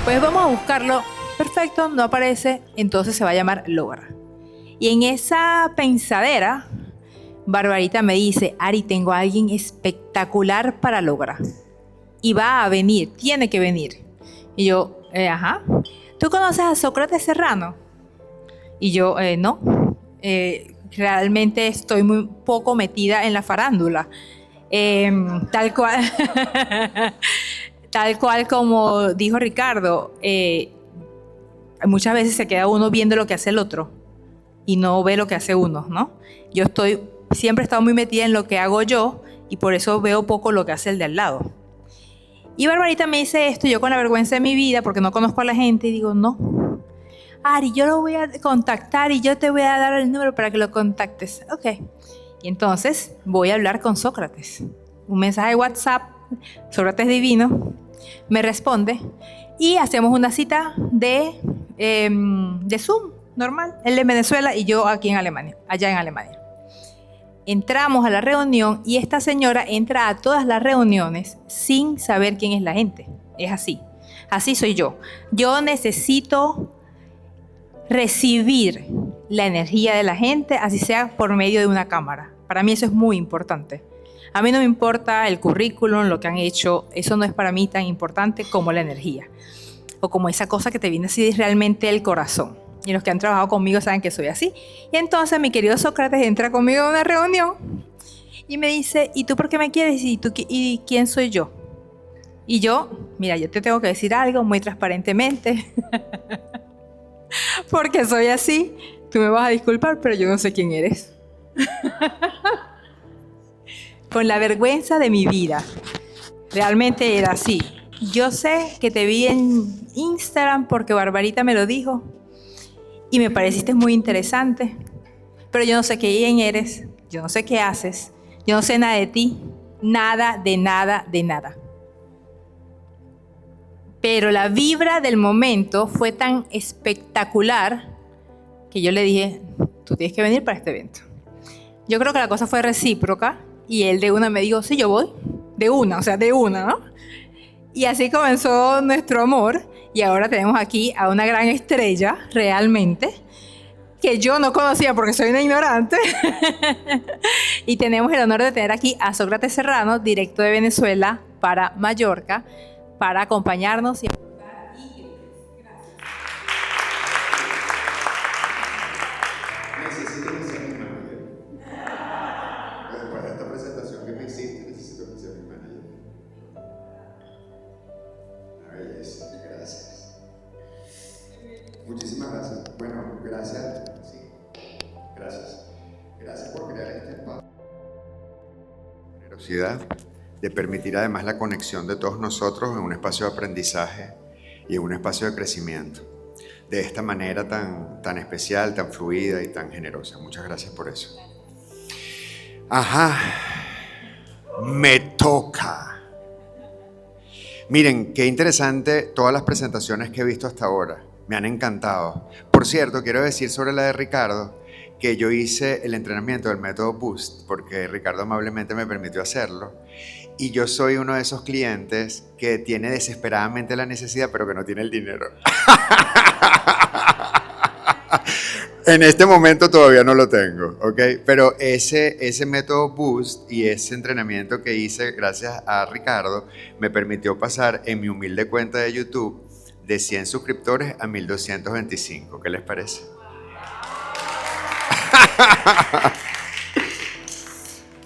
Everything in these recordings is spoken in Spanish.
Pues vamos a buscarlo. Perfecto, no aparece, entonces se va a llamar Logra. Y en esa pensadera, Barbarita me dice, Ari, tengo a alguien espectacular para Logra. Y va a venir, tiene que venir. Y yo, ajá. ¿Tú conoces a Sócrates Serrano? Y yo, no. Realmente estoy muy poco metida en la farándula. Tal cual. Tal cual como dijo Ricardo, muchas veces se queda uno viendo lo que hace el otro y no ve lo que hace uno, ¿no? Siempre he estado muy metida en lo que hago yo y por eso veo poco lo que hace el de al lado. Y Barbarita me dice esto, yo con la vergüenza de mi vida, porque no conozco a la gente, y digo, no, Ari, yo lo voy a contactar y yo te voy a dar el número para que lo contactes. Ok. Y entonces voy a hablar con Sócrates. Un mensaje de WhatsApp, Sócrates divino, me responde y hacemos una cita de Zoom normal, él en Venezuela y yo aquí en Alemania, allá en Alemania. Entramos a la reunión y esta señora entra a todas las reuniones sin saber quién es la gente. Es así soy yo. Yo necesito recibir la energía de la gente, así sea por medio de una cámara. Para mí eso es muy importante. A mí no me importa el currículum, lo que han hecho, eso no es para mí tan importante como la energía o como esa cosa que te viene así realmente del corazón. Y los que han trabajado conmigo saben que soy así. Y entonces mi querido Sócrates entra conmigo a una reunión y me dice, ¿y tú por qué me quieres? ¿Y quién soy yo? Y yo, mira, yo te tengo que decir algo muy transparentemente, porque soy así. Tú me vas a disculpar, pero yo no sé quién eres. Con la vergüenza de mi vida. Realmente era así. Yo sé que te vi en Instagram porque Barbarita me lo dijo y me pareciste muy interesante, pero yo no sé quién eres, yo no sé qué haces, yo no sé nada de ti, nada, de nada, de nada. Pero la vibra del momento fue tan espectacular que yo le dije, tú tienes que venir para este evento. Yo creo que la cosa fue recíproca y él de una me dijo, sí, yo voy. De una, ¿no? Y así comenzó nuestro amor y ahora tenemos aquí a una gran estrella, realmente, que yo no conocía porque soy una ignorante. Y tenemos el honor de tener aquí a Sócrates Serrano, directo de Venezuela para Mallorca, para acompañarnos y necesito que sea mi manager. Después de esta presentación que me hiciste, necesito que sea mi manager. Una belleza, gracias. Muchísimas gracias. Bueno, gracias. Sí, gracias. Gracias por crear este espacio. Generosidad de permitir además la conexión de todos nosotros en un espacio de aprendizaje y en un espacio de crecimiento. De esta manera tan especial, tan fluida y tan generosa. Muchas gracias por eso. Ajá, me toca. Miren, qué interesante todas las presentaciones que he visto hasta ahora. Me han encantado. Por cierto, quiero decir sobre la de Ricardo que yo hice el entrenamiento del método Boost porque Ricardo amablemente me permitió hacerlo. Y yo soy uno de esos clientes que tiene desesperadamente la necesidad, pero que no tiene el dinero. En este momento todavía no lo tengo, ¿ok? Pero ese método Boost y ese entrenamiento que hice gracias a Ricardo me permitió pasar en mi humilde cuenta de YouTube de 100 suscriptores a 1225. ¿Qué les parece?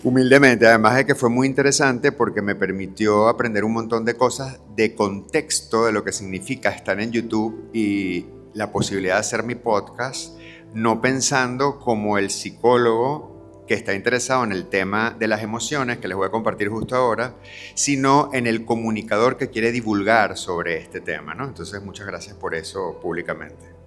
Humildemente, además de que fue muy interesante porque me permitió aprender un montón de cosas de contexto de lo que significa estar en YouTube y la posibilidad de hacer mi podcast, no pensando como el psicólogo que está interesado en el tema de las emociones, que les voy a compartir justo ahora, sino en el comunicador que quiere divulgar sobre este tema, ¿no? Entonces, muchas gracias por eso públicamente.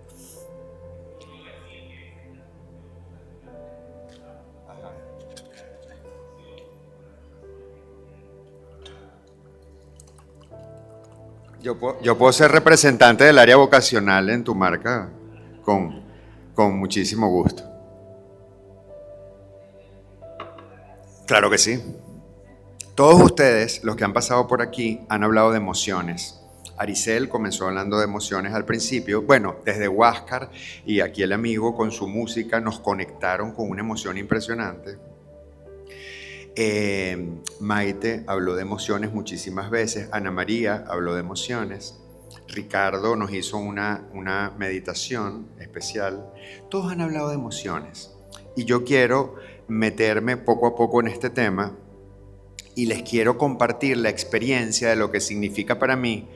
Yo puedo ser representante del área vocacional en tu marca con muchísimo gusto. Claro que sí. Todos ustedes, los que han pasado por aquí, han hablado de emociones. Aricel comenzó hablando de emociones al principio. Bueno, desde Huáscar y aquí el amigo con su música nos conectaron con una emoción impresionante. Maite habló de emociones muchísimas veces. Ana María habló de emociones. Ricardo nos hizo una meditación especial. Todos han hablado de emociones. Y yo quiero meterme poco a poco en este tema y les quiero compartir la experiencia de lo que significa para mí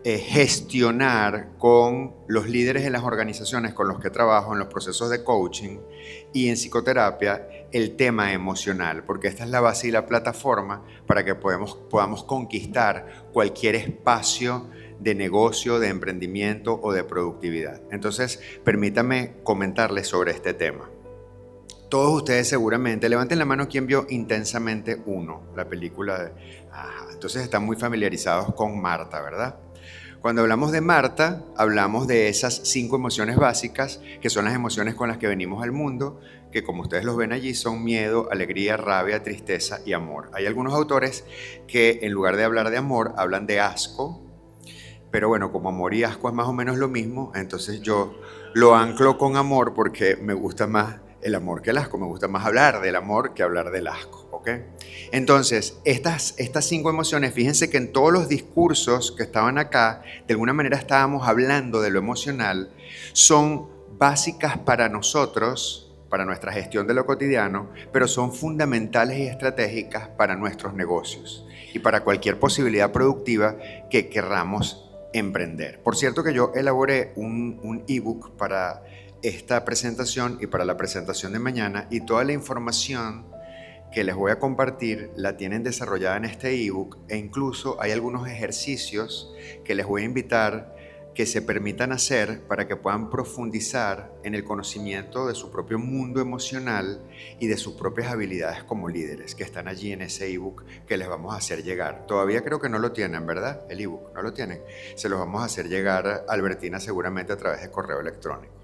gestionar con los líderes de las organizaciones con los que trabajo en los procesos de coaching y en psicoterapia el tema emocional, porque esta es la base y la plataforma para que podamos conquistar cualquier espacio de negocio, de emprendimiento o de productividad. Entonces, permítame comentarles sobre este tema. Todos ustedes seguramente, levanten la mano quien vio Intensamente 1, la película de... Entonces están muy familiarizados con Marta, ¿verdad? Cuando hablamos de Marta, hablamos de esas 5 emociones básicas, que son las emociones con las que venimos al mundo, que como ustedes los ven allí son miedo, alegría, rabia, tristeza y amor. Hay algunos autores que en lugar de hablar de amor, hablan de asco, pero bueno, como amor y asco es más o menos lo mismo, entonces yo lo anclo con amor porque me gusta más el amor que el asco, me gusta más hablar del amor que hablar del asco, ¿ok? Entonces, estas 5 emociones, fíjense que en todos los discursos que estaban acá, de alguna manera estábamos hablando de lo emocional, son básicas para nosotros, para nuestra gestión de lo cotidiano, pero son fundamentales y estratégicas para nuestros negocios y para cualquier posibilidad productiva que querramos emprender. Por cierto que yo elaboré un ebook para esta presentación y para la presentación de mañana, y toda la información que les voy a compartir la tienen desarrollada en este ebook, e incluso hay algunos ejercicios que les voy a invitar que se permitan hacer para que puedan profundizar en el conocimiento de su propio mundo emocional y de sus propias habilidades como líderes, que están allí en ese ebook que les vamos a hacer llegar. Todavía creo que no lo tienen, ¿verdad? El ebook, ¿no lo tienen? Se los vamos a hacer llegar a Albertina seguramente a través de correo electrónico.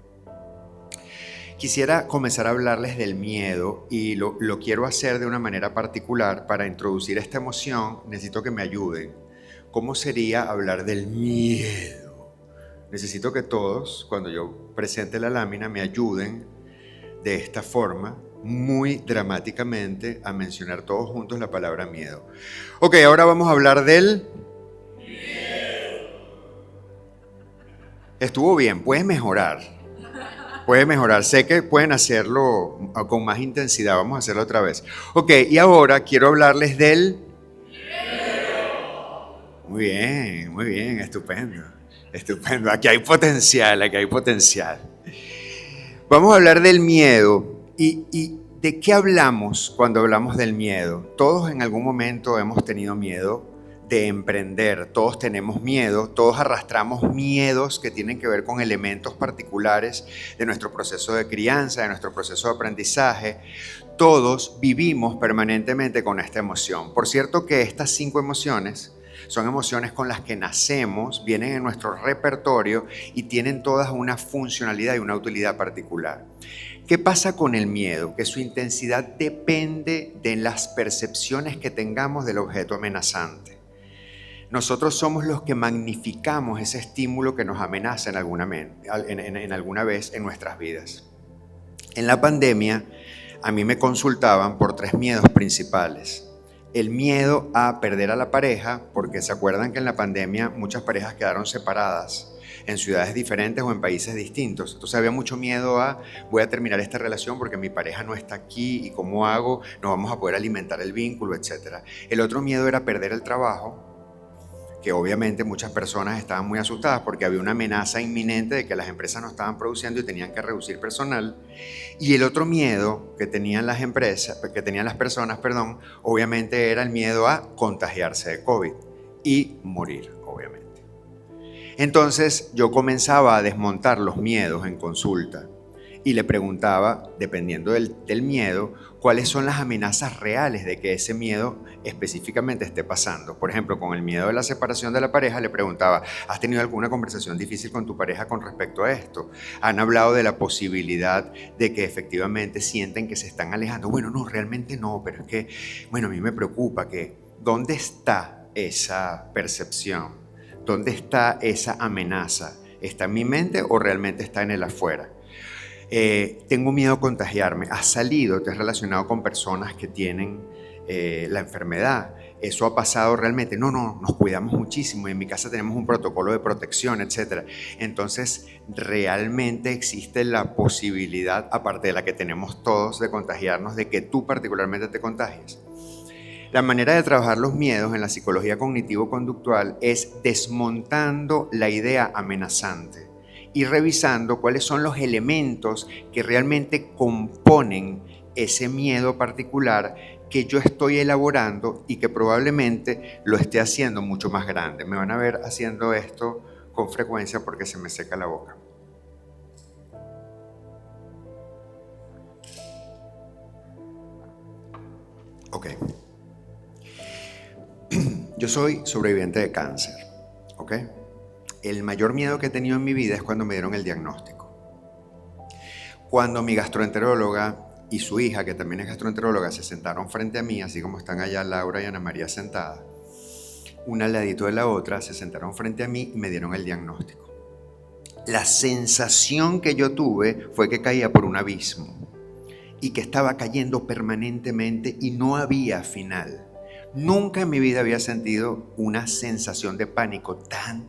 Quisiera comenzar a hablarles del miedo y lo quiero hacer de una manera particular. Para introducir esta emoción necesito que me ayuden. ¿Cómo sería hablar del miedo? Necesito que todos, cuando yo presente la lámina, me ayuden de esta forma, muy dramáticamente, a mencionar todos juntos la palabra miedo. Ok, ahora vamos a hablar del miedo. Estuvo bien, puedes mejorar. Puede mejorar, sé que pueden hacerlo con más intensidad, vamos a hacerlo otra vez. Ok, y ahora quiero hablarles del miedo. Muy bien, estupendo, estupendo. Aquí hay potencial, aquí hay potencial. Vamos a hablar del miedo. ¿Y de qué hablamos cuando hablamos del miedo? Todos en algún momento hemos tenido miedo de emprender, todos tenemos miedo, todos arrastramos miedos que tienen que ver con elementos particulares de nuestro proceso de crianza, de nuestro proceso de aprendizaje. Todos vivimos permanentemente con esta emoción. Por cierto que estas 5 emociones son emociones con las que nacemos, vienen en nuestro repertorio y tienen todas una funcionalidad y una utilidad particular. ¿Qué pasa con el miedo? Que su intensidad depende de las percepciones que tengamos del objeto amenazante. Nosotros somos los que magnificamos ese estímulo que nos amenaza en alguna vez en nuestras vidas. En la pandemia, a mí me consultaban por 3 miedos principales. El miedo a perder a la pareja, porque se acuerdan que en la pandemia muchas parejas quedaron separadas en ciudades diferentes o en países distintos. Entonces había mucho miedo a, voy a terminar esta relación porque mi pareja no está aquí y cómo hago, no vamos a poder alimentar el vínculo, etc. El otro miedo era perder el trabajo, que obviamente muchas personas estaban muy asustadas porque había una amenaza inminente de que las empresas no estaban produciendo y tenían que reducir personal. Y el otro miedo que tenían las personas, obviamente era el miedo a contagiarse de COVID y morir, obviamente. Entonces yo comenzaba a desmontar los miedos en consulta y le preguntaba, dependiendo del miedo, cuáles son las amenazas reales de que ese miedo específicamente esté pasando. Por ejemplo, con el miedo de la separación de la pareja, le preguntaba, ¿has tenido alguna conversación difícil con tu pareja con respecto a esto? ¿Han hablado de la posibilidad de que efectivamente sienten que se están alejando? Bueno, no, realmente no, pero es que, bueno, a mí me preocupa que, ¿dónde está esa percepción? ¿Dónde está esa amenaza? ¿Está en mi mente o realmente está en el afuera? Tengo miedo a contagiarme. ¿Has salido? ¿Te has relacionado con personas que tienen la enfermedad? ¿Eso ha pasado realmente? No, nos cuidamos muchísimo y en mi casa tenemos un protocolo de protección, etc. Entonces, realmente existe la posibilidad, aparte de la que tenemos todos, de contagiarnos, de que tú particularmente te contagies. La manera de trabajar los miedos en la psicología cognitivo-conductual es desmontando la idea amenazante y revisando cuáles son los elementos que realmente componen ese miedo particular que yo estoy elaborando y que probablemente lo esté haciendo mucho más grande. Me van a ver haciendo esto con frecuencia porque se me seca la boca. Ok. Yo soy sobreviviente de cáncer, ¿ok? El mayor miedo que he tenido en mi vida es cuando me dieron el diagnóstico. Cuando mi gastroenteróloga y su hija, que también es gastroenteróloga, se sentaron frente a mí, así como están allá Laura y Ana María sentadas, una al ladito de la otra, se sentaron frente a mí y me dieron el diagnóstico. La sensación que yo tuve fue que caía por un abismo y que estaba cayendo permanentemente y no había final. Nunca en mi vida había sentido una sensación de pánico tan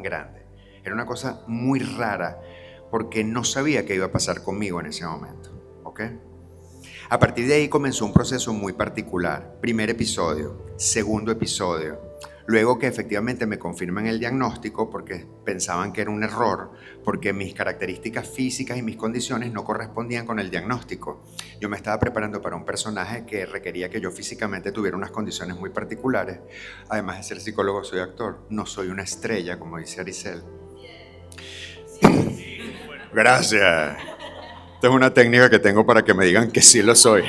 grande. Era una cosa muy rara porque no sabía qué iba a pasar conmigo en ese momento, ¿ok? A partir de ahí comenzó un proceso muy particular. Primer episodio, segundo episodio. Luego que efectivamente me confirman el diagnóstico porque pensaban que era un error, porque mis características físicas y mis condiciones no correspondían con el diagnóstico. Yo me estaba preparando para un personaje que requería que yo físicamente tuviera unas condiciones muy particulares. Además de ser psicólogo, soy actor. No soy una estrella, como dice Aricel. Gracias. Esta es una técnica que tengo para que me digan que sí lo soy.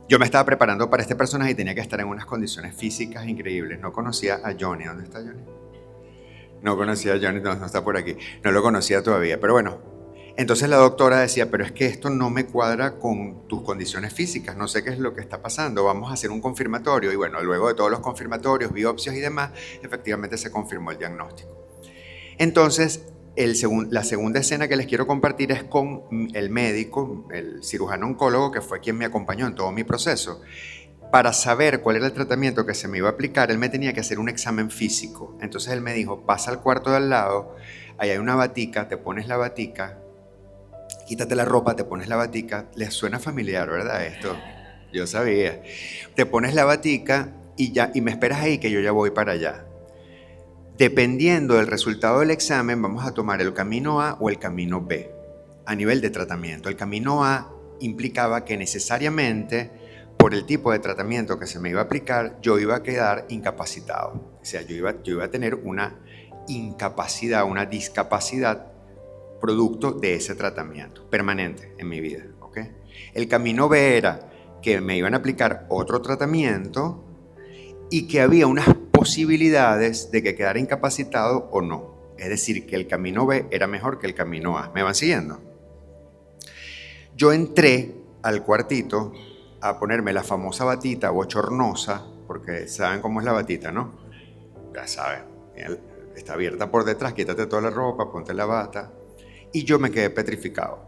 Yo me estaba preparando para este personaje y tenía que estar en unas condiciones físicas increíbles. No conocía a Johnny. ¿Dónde está Johnny? No conocía a Johnny, no está por aquí. No lo conocía todavía, pero bueno. Entonces la doctora decía, pero es que esto no me cuadra con tus condiciones físicas, no sé qué es lo que está pasando, vamos a hacer un confirmatorio. Y bueno, luego de todos los confirmatorios, biopsias y demás, efectivamente se confirmó el diagnóstico. Entonces, la segunda escena que les quiero compartir es con el médico, el cirujano oncólogo, que fue quien me acompañó en todo mi proceso. Para saber cuál era el tratamiento que se me iba a aplicar, él me tenía que hacer un examen físico. Entonces él me dijo, pasa al cuarto de al lado, ahí hay una batica, te pones la batica, quítate la ropa, te pones la batica. Les suena familiar, ¿verdad? Esto, yo sabía. Te pones la batica y me esperas ahí que yo ya voy para allá. Dependiendo del resultado del examen, vamos a tomar el camino A o el camino B a nivel de tratamiento. El camino A implicaba que necesariamente, por el tipo de tratamiento que se me iba a aplicar, yo iba a quedar incapacitado. O sea, yo iba a tener una incapacidad, una discapacidad producto de ese tratamiento permanente en mi vida, ¿ok? El camino B era que me iban a aplicar otro tratamiento y que había unas posibilidades de que quedara incapacitado o no. Es decir, que el camino B era mejor que el camino A. ¿Me van siguiendo? Yo entré al cuartito a ponerme la famosa batita bochornosa, porque saben cómo es la batita, ¿no? Ya saben, está abierta por detrás, quítate toda la ropa, ponte la bata. Y yo me quedé petrificado.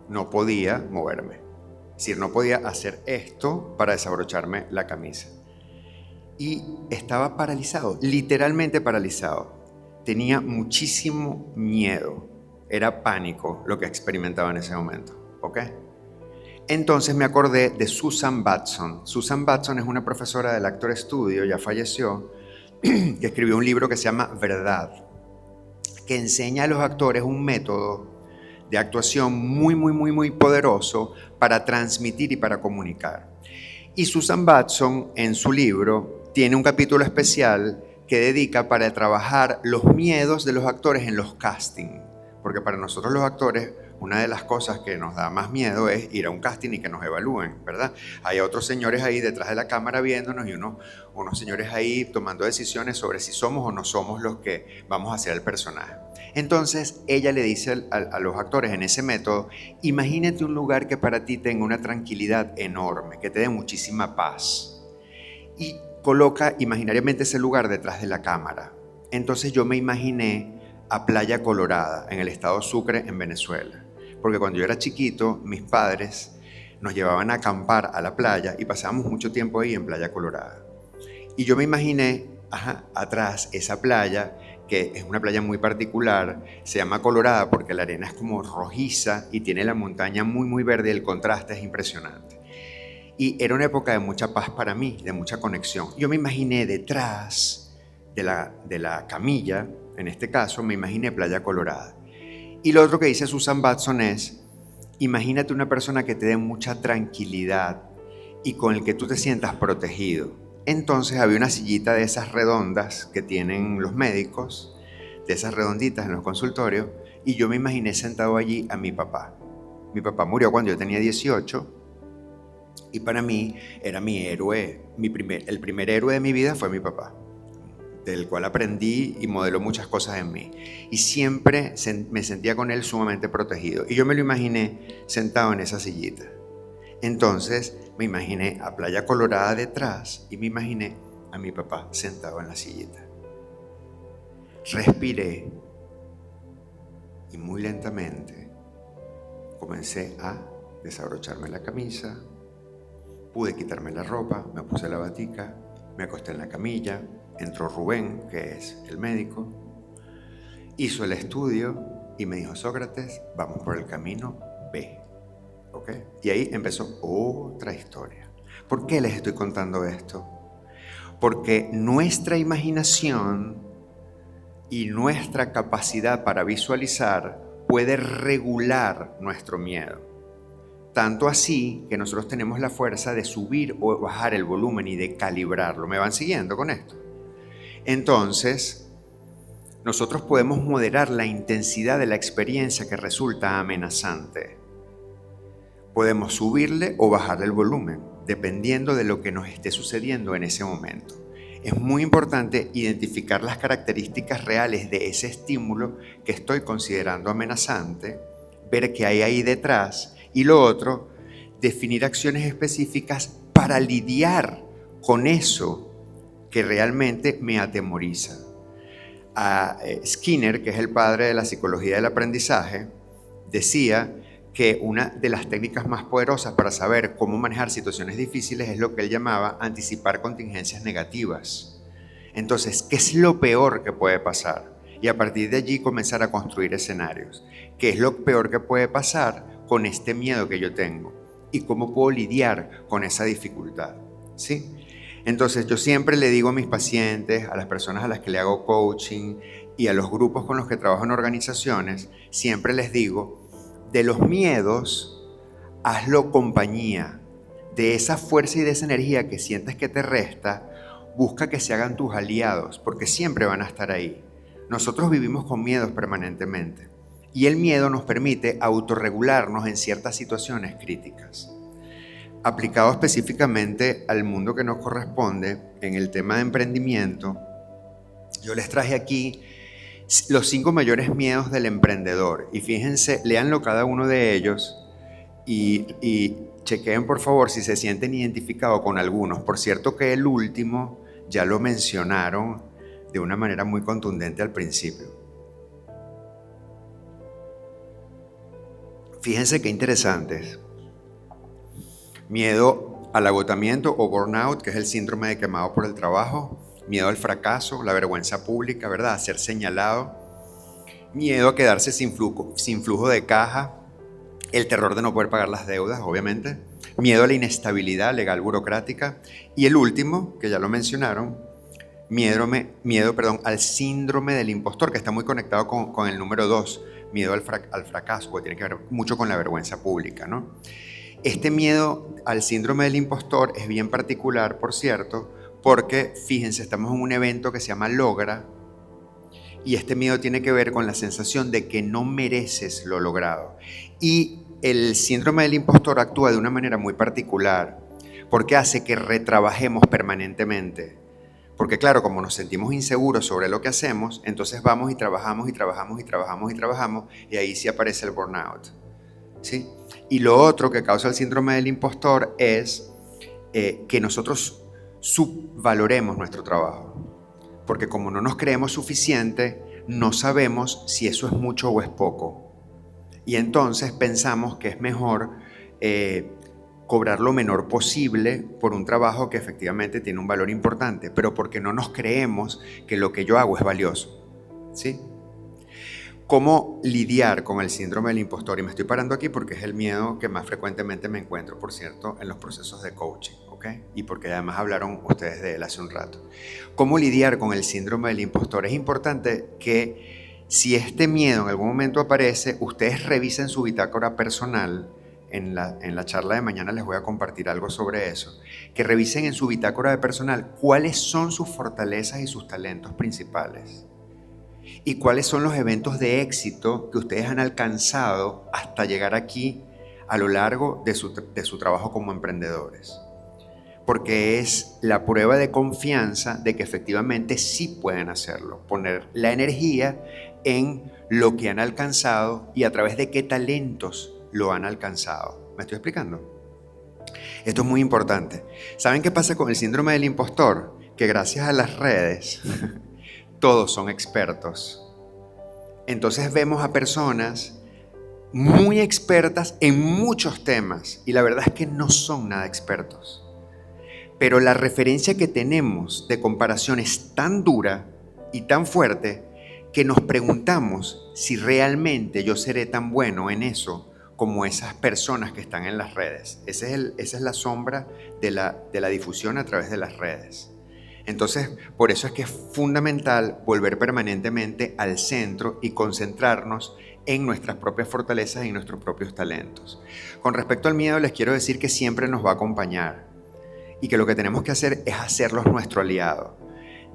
No podía moverme. Es decir, no podía hacer esto para desabrocharme la camisa. Y estaba paralizado, literalmente paralizado. Tenía muchísimo miedo. Era pánico lo que experimentaba en ese momento, ¿ok? Entonces me acordé de Susan Batson. Susan Batson es una profesora del Actor Studio, ya falleció, que escribió un libro que se llama Verdad, que enseña a los actores un método de actuación muy poderoso para transmitir y para comunicar. Y Susan Batson, en su libro, tiene un capítulo especial que dedica para trabajar los miedos de los actores en los castings. Porque para nosotros los actores, una de las cosas que nos da más miedo es ir a un casting y que nos evalúen, ¿verdad? Hay otros señores ahí detrás de la cámara viéndonos y unos señores ahí tomando decisiones sobre si somos o no somos los que vamos a hacer el personaje. Entonces ella le dice a los actores en ese método, imagínate un lugar que para ti tenga una tranquilidad enorme, que te dé muchísima paz. Y coloca imaginariamente ese lugar detrás de la cámara. Entonces yo me imaginé a Playa Colorada, en el estado Sucre, en Venezuela. Porque cuando yo era chiquito, mis padres nos llevaban a acampar a la playa y pasábamos mucho tiempo ahí en Playa Colorada. Y yo me imaginé atrás esa playa, que es una playa muy particular, se llama Colorada porque la arena es como rojiza y tiene la montaña muy muy verde y el contraste es impresionante. Y era una época de mucha paz para mí, de mucha conexión. Yo me imaginé detrás de la camilla, en este caso me imaginé Playa Colorada. Y lo otro que dice Susan Batson es, imagínate una persona que te dé mucha tranquilidad y con el que tú te sientas protegido. Entonces había una sillita de esas redondas que tienen los médicos, de esas redonditas en los consultorios, y yo me imaginé sentado allí a mi papá. Mi papá murió cuando yo tenía 18 y para mí era mi héroe, el primer héroe de mi vida fue mi papá, del cual aprendí y modeló muchas cosas en mí. Y siempre me sentía con él sumamente protegido. Y yo me lo imaginé sentado en esa sillita. Entonces me imaginé a Playa Colorada detrás y me imaginé a mi papá sentado en la sillita. Respiré y muy lentamente comencé a desabrocharme la camisa, pude quitarme la ropa, me puse la batica, me acosté en la camilla, entró Rubén, que es el médico, hizo el estudio y me dijo, Sócrates, vamos por el camino B. ¿Okay? Y ahí empezó otra historia. ¿Por qué les estoy contando esto? Porque nuestra imaginación y nuestra capacidad para visualizar puede regular nuestro miedo. Tanto así que nosotros tenemos la fuerza de subir o bajar el volumen y de calibrarlo. ¿Me van siguiendo con esto? Entonces, nosotros podemos moderar la intensidad de la experiencia que resulta amenazante. Podemos subirle o bajarle el volumen, dependiendo de lo que nos esté sucediendo en ese momento. Es muy importante identificar las características reales de ese estímulo que estoy considerando amenazante, ver qué hay ahí detrás y lo otro, definir acciones específicas para lidiar con eso que realmente me atemoriza. Skinner, que es el padre de la psicología del aprendizaje, decía que una de las técnicas más poderosas para saber cómo manejar situaciones difíciles es lo que él llamaba anticipar contingencias negativas. Entonces, ¿qué es lo peor que puede pasar? Y a partir de allí comenzar a construir escenarios. ¿Qué es lo peor que puede pasar con este miedo que yo tengo? ¿Y cómo puedo lidiar con esa dificultad? ¿Sí? Entonces, yo siempre le digo a mis pacientes, a las personas a las que le hago coaching y a los grupos con los que trabajo en organizaciones, siempre les digo, de los miedos, hazlo compañía. De esa fuerza y de esa energía que sientes que te resta, busca que se hagan tus aliados, porque siempre van a estar ahí. Nosotros vivimos con miedos permanentemente y el miedo nos permite autorregularnos en ciertas situaciones críticas. Aplicado específicamente al mundo que nos corresponde, en el tema de emprendimiento, yo les traje aquí los 5 mayores miedos del emprendedor. Y fíjense, léanlo cada uno de ellos y chequeen por favor si se sienten identificados con algunos. Por cierto que el último ya lo mencionaron de una manera muy contundente al principio. Fíjense qué interesantes. Miedo al agotamiento o burnout, que es el síndrome de quemado por el trabajo. Miedo al fracaso, la vergüenza pública, ¿verdad? A ser señalado. Miedo a quedarse sin flujo de caja. El terror de no poder pagar las deudas, obviamente. Miedo a la inestabilidad legal burocrática. Y el último, que ya lo mencionaron, miedo al síndrome del impostor, que está muy conectado con el número 2. Miedo al fracaso, porque tiene que ver mucho con la vergüenza pública, ¿no? Este miedo al síndrome del impostor es bien particular, por cierto, porque, fíjense, estamos en un evento que se llama Logra y este miedo tiene que ver con la sensación de que no mereces lo logrado. Y el síndrome del impostor actúa de una manera muy particular porque hace que retrabajemos permanentemente. Porque claro, como nos sentimos inseguros sobre lo que hacemos, entonces vamos y trabajamos y trabajamos y trabajamos y trabajamos y ahí sí aparece el burnout, ¿sí? Y lo otro que causa el síndrome del impostor es que nosotros subvaloremos nuestro trabajo. Porque como no nos creemos suficiente, no sabemos si eso es mucho o es poco. Y entonces pensamos que es mejor cobrar lo menor posible por un trabajo que efectivamente tiene un valor importante, pero porque no nos creemos que lo que yo hago es valioso. ¿Sí? ¿Cómo lidiar con el síndrome del impostor? Y me estoy parando aquí porque es el miedo que más frecuentemente me encuentro, por cierto, en los procesos de coaching, ¿ok? Y porque además hablaron ustedes de él hace un rato. ¿Cómo lidiar con el síndrome del impostor? Es importante que si este miedo en algún momento aparece, ustedes revisen su bitácora personal. En la charla de mañana les voy a compartir algo sobre eso. Que revisen en su bitácora de personal cuáles son sus fortalezas y sus talentos principales. Y cuáles son los eventos de éxito que ustedes han alcanzado hasta llegar aquí a lo largo de su trabajo como emprendedores. Porque es la prueba de confianza de que efectivamente sí pueden hacerlo. Poner la energía en lo que han alcanzado y a través de qué talentos lo han alcanzado. ¿Me estoy explicando? Esto es muy importante. ¿Saben qué pasa con el síndrome del impostor? Que gracias a las redes todos son expertos. Entonces vemos a personas muy expertas en muchos temas y la verdad es que no son nada expertos. Pero la referencia que tenemos de comparación es tan dura y tan fuerte que nos preguntamos si realmente yo seré tan bueno en eso como esas personas que están en las redes. Esa es la sombra de la difusión a través de las redes. Entonces, por eso es que es fundamental volver permanentemente al centro y concentrarnos en nuestras propias fortalezas y en nuestros propios talentos. Con respecto al miedo, les quiero decir que siempre nos va a acompañar y que lo que tenemos que hacer es hacerlos nuestro aliado.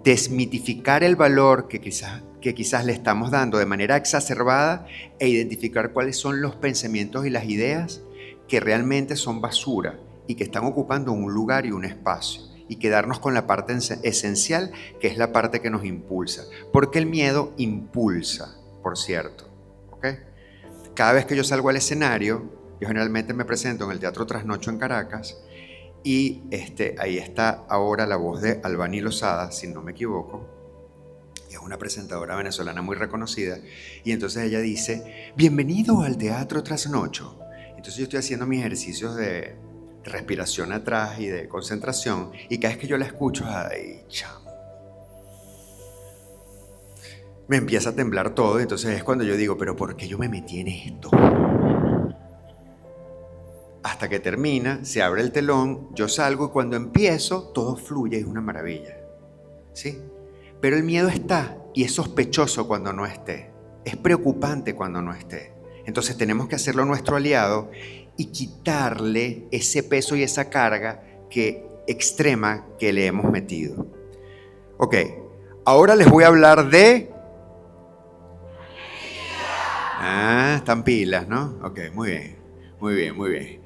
Desmitificar el valor que quizás le estamos dando de manera exacerbada e identificar cuáles son los pensamientos y las ideas que realmente son basura y que están ocupando un lugar y un espacio. Y quedarnos con la parte esencial, que es la parte que nos impulsa. Porque el miedo impulsa, por cierto. ¿Okay? Cada vez que yo salgo al escenario, yo generalmente me presento en el Teatro Trasnocho en Caracas, y ahí está ahora la voz de Albany Lozada, si no me equivoco. Es una presentadora venezolana muy reconocida. Y entonces ella dice, bienvenido al Teatro Trasnocho. Entonces yo estoy haciendo mis ejercicios de respiración atrás y de concentración, y cada vez que yo la escucho, ay, chamo, me empieza a temblar todo. Entonces es cuando yo digo, pero ¿por qué yo me metí en esto? Hasta que termina, se abre el telón, yo salgo y cuando empiezo todo fluye, es una maravilla, ¿sí? Pero el miedo está y es sospechoso cuando no esté, es preocupante cuando no esté. Entonces tenemos que hacerlo nuestro aliado y quitarle ese peso y esa carga extrema que le hemos metido. Ok, ahora les voy a hablar de... están pilas, ¿no? Ok, muy bien, muy bien, muy bien.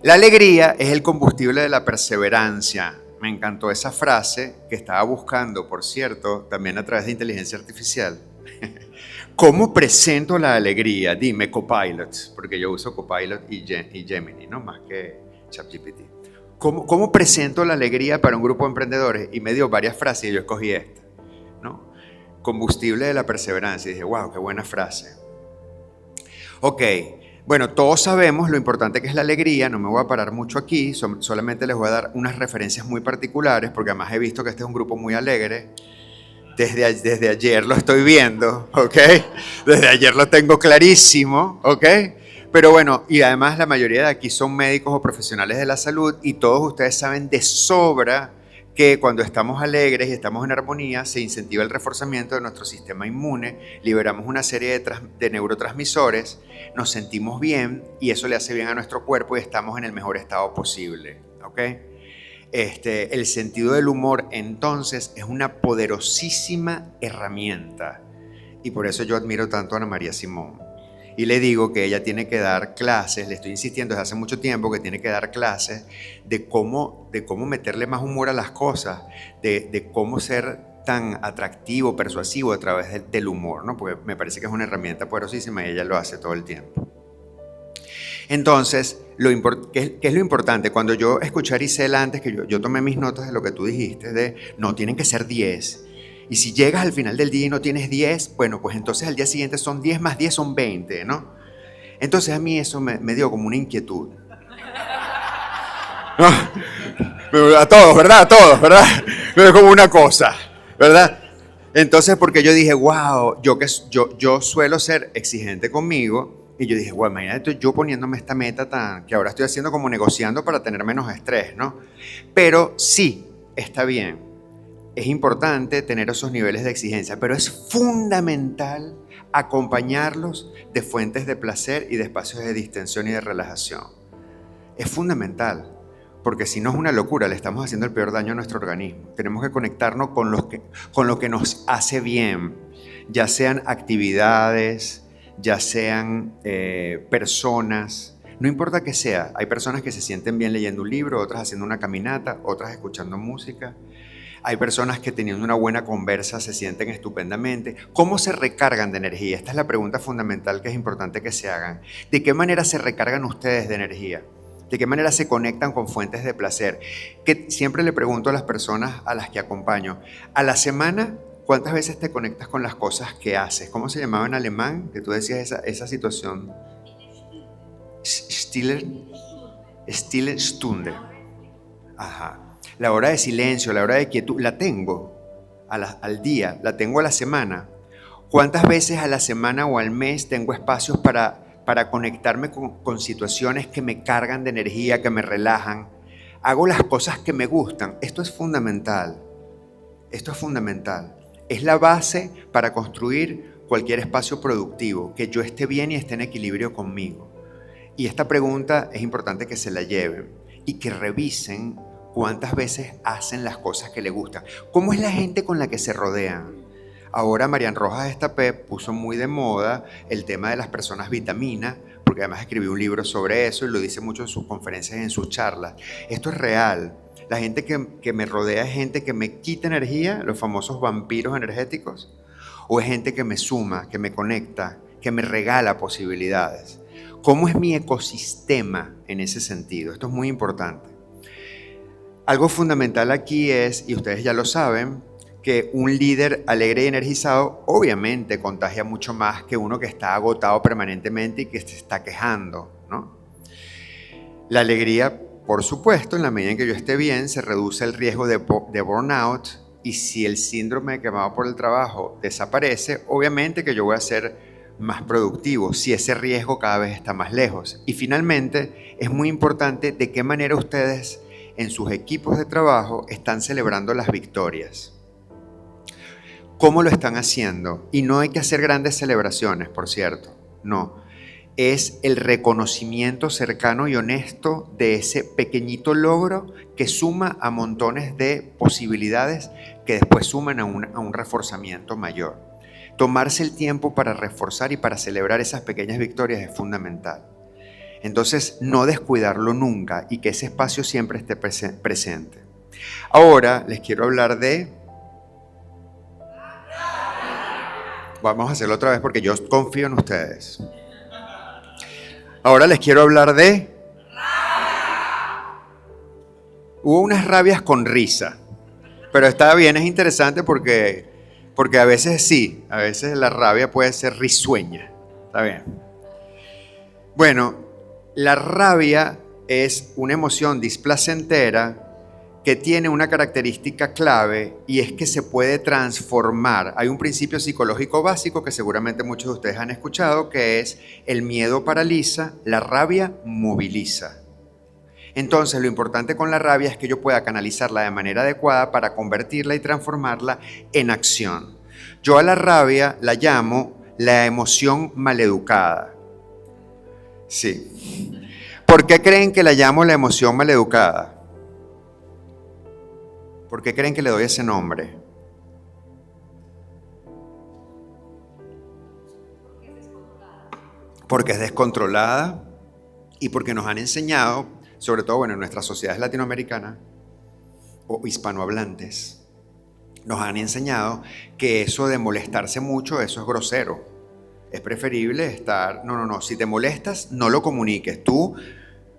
La alegría es el combustible de la perseverancia. Me encantó esa frase que estaba buscando, por cierto, también a través de inteligencia artificial. ¿Cómo presento la alegría? Dime, Copilot, porque yo uso Copilot y Gemini, ¿no? Más que ChatGPT. ¿Cómo presento la alegría para un grupo de emprendedores? Y me dio varias frases y yo escogí esta, ¿no? Combustible de la perseverancia. Y dije, wow, qué buena frase. Ok, bueno, todos sabemos lo importante que es la alegría. No me voy a parar mucho aquí, solamente les voy a dar unas referencias muy particulares, porque además he visto que este es un grupo muy alegre. Desde ayer lo estoy viendo, ¿ok? Desde ayer lo tengo clarísimo, ¿ok? Pero bueno, y además la mayoría de aquí son médicos o profesionales de la salud y todos ustedes saben de sobra que cuando estamos alegres y estamos en armonía se incentiva el reforzamiento de nuestro sistema inmune, liberamos una serie de neurotransmisores, nos sentimos bien y eso le hace bien a nuestro cuerpo y estamos en el mejor estado posible, ¿ok? El sentido del humor, entonces, es una poderosísima herramienta. Y por eso yo admiro tanto a Ana María Simón. Y le digo que ella tiene que dar clases, le estoy insistiendo desde hace mucho tiempo que tiene que dar clases de cómo meterle más humor a las cosas, de cómo ser tan atractivo, persuasivo a través del humor, ¿no? Porque me parece que es una herramienta poderosísima y ella lo hace todo el tiempo. Entonces, ¿qué es lo importante? Cuando yo escuché a Arisela antes, que yo tomé mis notas de lo que tú dijiste, de no, tienen que ser 10. Y si llegas al final del día y no tienes 10, bueno, pues entonces al día siguiente son 10 más 10 son 20, ¿no? Entonces a mí eso me dio como una inquietud. No, a todos, ¿verdad? A todos, ¿verdad? Me dio como una cosa, ¿verdad? Entonces, porque yo dije, wow, yo suelo ser exigente conmigo. Y yo dije, bueno, imagínate yo poniéndome esta meta que ahora estoy haciendo como negociando para tener menos estrés, ¿no? Pero sí, está bien. Es importante tener esos niveles de exigencia, pero es fundamental acompañarlos de fuentes de placer y de espacios de distensión y de relajación. Es fundamental, porque si no es una locura, le estamos haciendo el peor daño a nuestro organismo. Tenemos que conectarnos con lo que nos hace bien, ya sean actividades, ya sean personas, no importa qué sea. Hay personas que se sienten bien leyendo un libro, otras haciendo una caminata, otras escuchando música. Hay personas que teniendo una buena conversa se sienten estupendamente. ¿Cómo se recargan de energía? Esta es la pregunta fundamental que es importante que se hagan. ¿De qué manera se recargan ustedes de energía? ¿De qué manera se conectan con fuentes de placer? Que siempre le pregunto a las personas a las que acompaño, a la semana, ¿cuántas veces te conectas con las cosas que haces? ¿Cómo se llamaba en alemán? Que tú decías esa situación. Stille Stunde. Ajá. La hora de silencio, la hora de quietud, la tengo al día, la tengo a la semana. ¿Cuántas veces a la semana o al mes tengo espacios para conectarme con situaciones que me cargan de energía, que me relajan? Hago las cosas que me gustan. Esto es fundamental. Esto es fundamental. Es la base para construir cualquier espacio productivo, que yo esté bien y esté en equilibrio conmigo. Y esta pregunta es importante que se la lleven y que revisen cuántas veces hacen las cosas que les gustan. ¿Cómo es la gente con la que se rodean? Ahora Marian Rojas Estapé puso muy de moda el tema de las personas vitamina, porque además escribió un libro sobre eso y lo dice mucho en sus conferencias y en sus charlas. Esto es real. La gente que me rodea es gente que me quita energía, los famosos vampiros energéticos, o es gente que me suma, que me conecta, que me regala posibilidades. ¿Cómo es mi ecosistema en ese sentido? Esto es muy importante. Algo fundamental aquí es, y ustedes ya lo saben, que un líder alegre y energizado obviamente contagia mucho más que uno que está agotado permanentemente y que se está quejando, ¿no? La alegría, por supuesto, en la medida en que yo esté bien, se reduce el riesgo de burnout, y si el síndrome de quemado por el trabajo desaparece, obviamente que yo voy a ser más productivo, si ese riesgo cada vez está más lejos. Y finalmente, es muy importante de qué manera ustedes en sus equipos de trabajo están celebrando las victorias. ¿Cómo lo están haciendo? Y no hay que hacer grandes celebraciones, por cierto, no. Es el reconocimiento cercano y honesto de ese pequeñito logro que suma a montones de posibilidades que después suman a un reforzamiento mayor. Tomarse el tiempo para reforzar y para celebrar esas pequeñas victorias es fundamental. Entonces, no descuidarlo nunca y que ese espacio siempre esté presente. Ahora les quiero hablar de... Vamos a hacerlo otra vez porque yo confío en ustedes. Ahora les quiero hablar de... Hubo unas rabias con risa, pero está bien, es interesante porque a veces sí, a veces la rabia puede ser risueña. Está bien. Bueno, la rabia es una emoción displacentera que tiene una característica clave y es que se puede transformar. Hay un principio psicológico básico que seguramente muchos de ustedes han escuchado, que es el miedo paraliza, la rabia moviliza. Entonces, lo importante con la rabia es que yo pueda canalizarla de manera adecuada para convertirla y transformarla en acción. Yo a la rabia la llamo la emoción maleducada. Sí. ¿Por qué creen que la llamo la emoción maleducada? ¿Por qué creen que le doy ese nombre? Porque es descontrolada y porque nos han enseñado, sobre todo en nuestras sociedades latinoamericanas o hispanohablantes, nos han enseñado que eso de molestarse mucho, eso es grosero. Es preferible estar, no, si te molestas, no lo comuniques. Tú,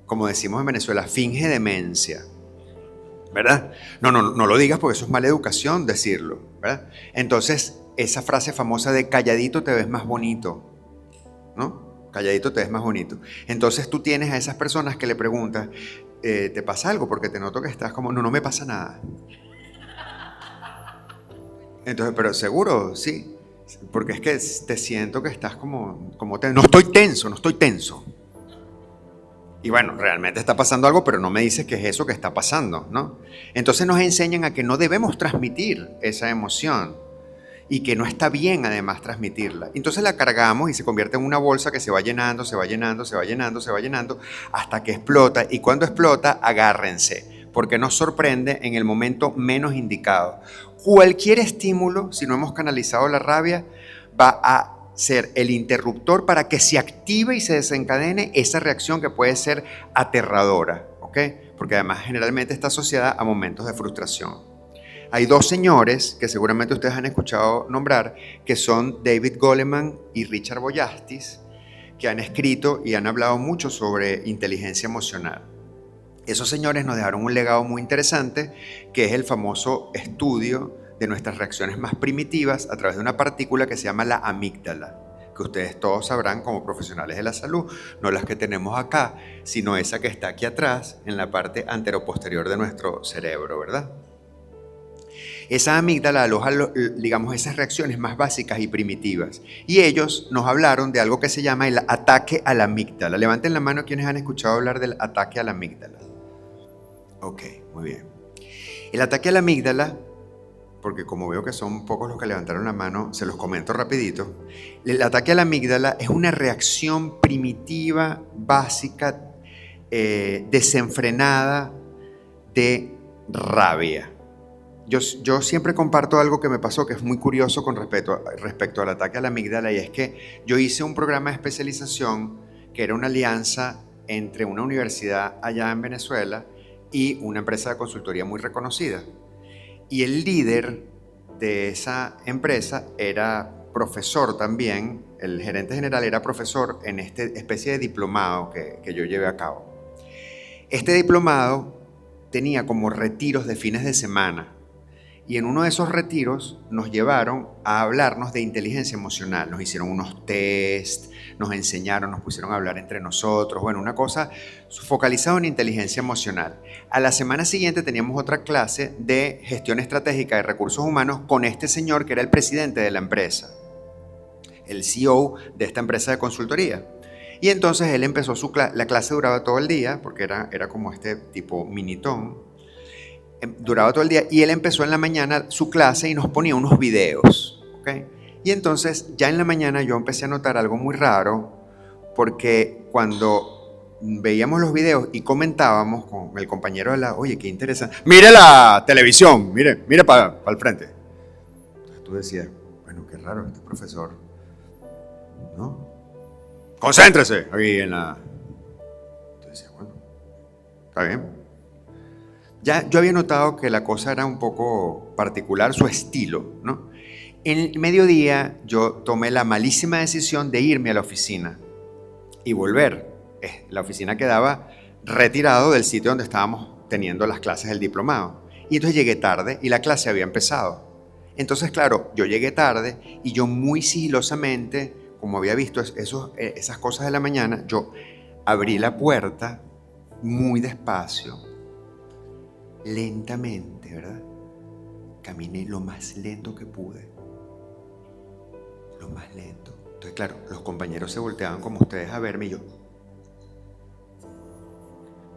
como decimos en Venezuela, finge demencia, ¿verdad? No lo digas porque eso es mala educación decirlo, ¿verdad? Entonces, esa frase famosa de calladito te ves más bonito, ¿no? Calladito te ves más bonito. Entonces tú tienes a esas personas que le preguntas, ¿te pasa algo? Porque te noto que estás como, no me pasa nada. Entonces, pero seguro, sí. Porque es que te siento que estás como no estoy tenso. Y bueno, realmente está pasando algo, pero no me dices qué es eso que está pasando, ¿no? Entonces nos enseñan a que no debemos transmitir esa emoción y que no está bien además transmitirla. Entonces la cargamos y se convierte en una bolsa que se va llenando, hasta que explota. Y cuando explota, agárrense, porque nos sorprende en el momento menos indicado. Cualquier estímulo, si no hemos canalizado la rabia, va a ser el interruptor para que se active y se desencadene esa reacción que puede ser aterradora, ¿ok? Porque además generalmente está asociada a momentos de frustración. Hay dos señores que seguramente ustedes han escuchado nombrar, que son David Goleman y Richard Boyastis, que han escrito y han hablado mucho sobre inteligencia emocional. Esos señores nos dejaron un legado muy interesante, que es el famoso estudio de nuestras reacciones más primitivas a través de una partícula que se llama la amígdala, que ustedes todos sabrán como profesionales de la salud, no las que tenemos acá, sino esa que está aquí atrás, en la parte anteroposterior de nuestro cerebro, ¿verdad? Esa amígdala aloja, digamos, esas reacciones más básicas y primitivas. Y ellos nos hablaron de algo que se llama el ataque a la amígdala. Levanten la mano quienes han escuchado hablar del ataque a la amígdala. Ok, muy bien. El ataque a la amígdala, porque como veo que son pocos los que levantaron la mano, se los comento rapidito. El ataque a la amígdala es una reacción primitiva, básica, desenfrenada de rabia. Yo siempre comparto algo que me pasó que es muy curioso con respecto al ataque a la amígdala, y es que yo hice un programa de especialización que era una alianza entre una universidad allá en Venezuela y una empresa de consultoría muy reconocida. Y el líder de esa empresa era profesor también, el gerente general era profesor en esta especie de diplomado que yo llevé a cabo. Este diplomado tenía como retiros de fines de semana. Y en uno de esos retiros nos llevaron a hablarnos de inteligencia emocional. Nos hicieron unos test, nos enseñaron, nos pusieron a hablar entre nosotros. Bueno, una cosa focalizada en inteligencia emocional. A la semana siguiente teníamos otra clase de gestión estratégica de recursos humanos con este señor que era el presidente de la empresa, el CEO de esta empresa de consultoría. Y entonces él empezó la clase duraba todo el día, porque era como este tipo minitón. Duraba todo el día y él empezó en la mañana su clase y nos ponía unos videos, ¿okay? Y entonces ya en la mañana yo empecé a notar algo muy raro, porque cuando veíamos los videos y comentábamos con el compañero de oye, qué interesante, mire la televisión, mire para el frente. Entonces tú decías, bueno, qué raro este profesor, ¿no? Concéntrese ahí en la... Entonces decía, bueno, está bien. Ya yo había notado que la cosa era un poco particular, su estilo, ¿no? En el mediodía yo tomé la malísima decisión de irme a la oficina y volver. La oficina quedaba retirado del sitio donde estábamos teniendo las clases del diplomado. Y entonces llegué tarde y la clase había empezado. Entonces, claro, yo llegué tarde y yo muy sigilosamente, como había visto esas cosas de la mañana, yo abrí la puerta muy despacio, lentamente, ¿verdad? Caminé lo más lento que pude. Lo más lento. Entonces, claro, los compañeros se volteaban como ustedes a verme y yo,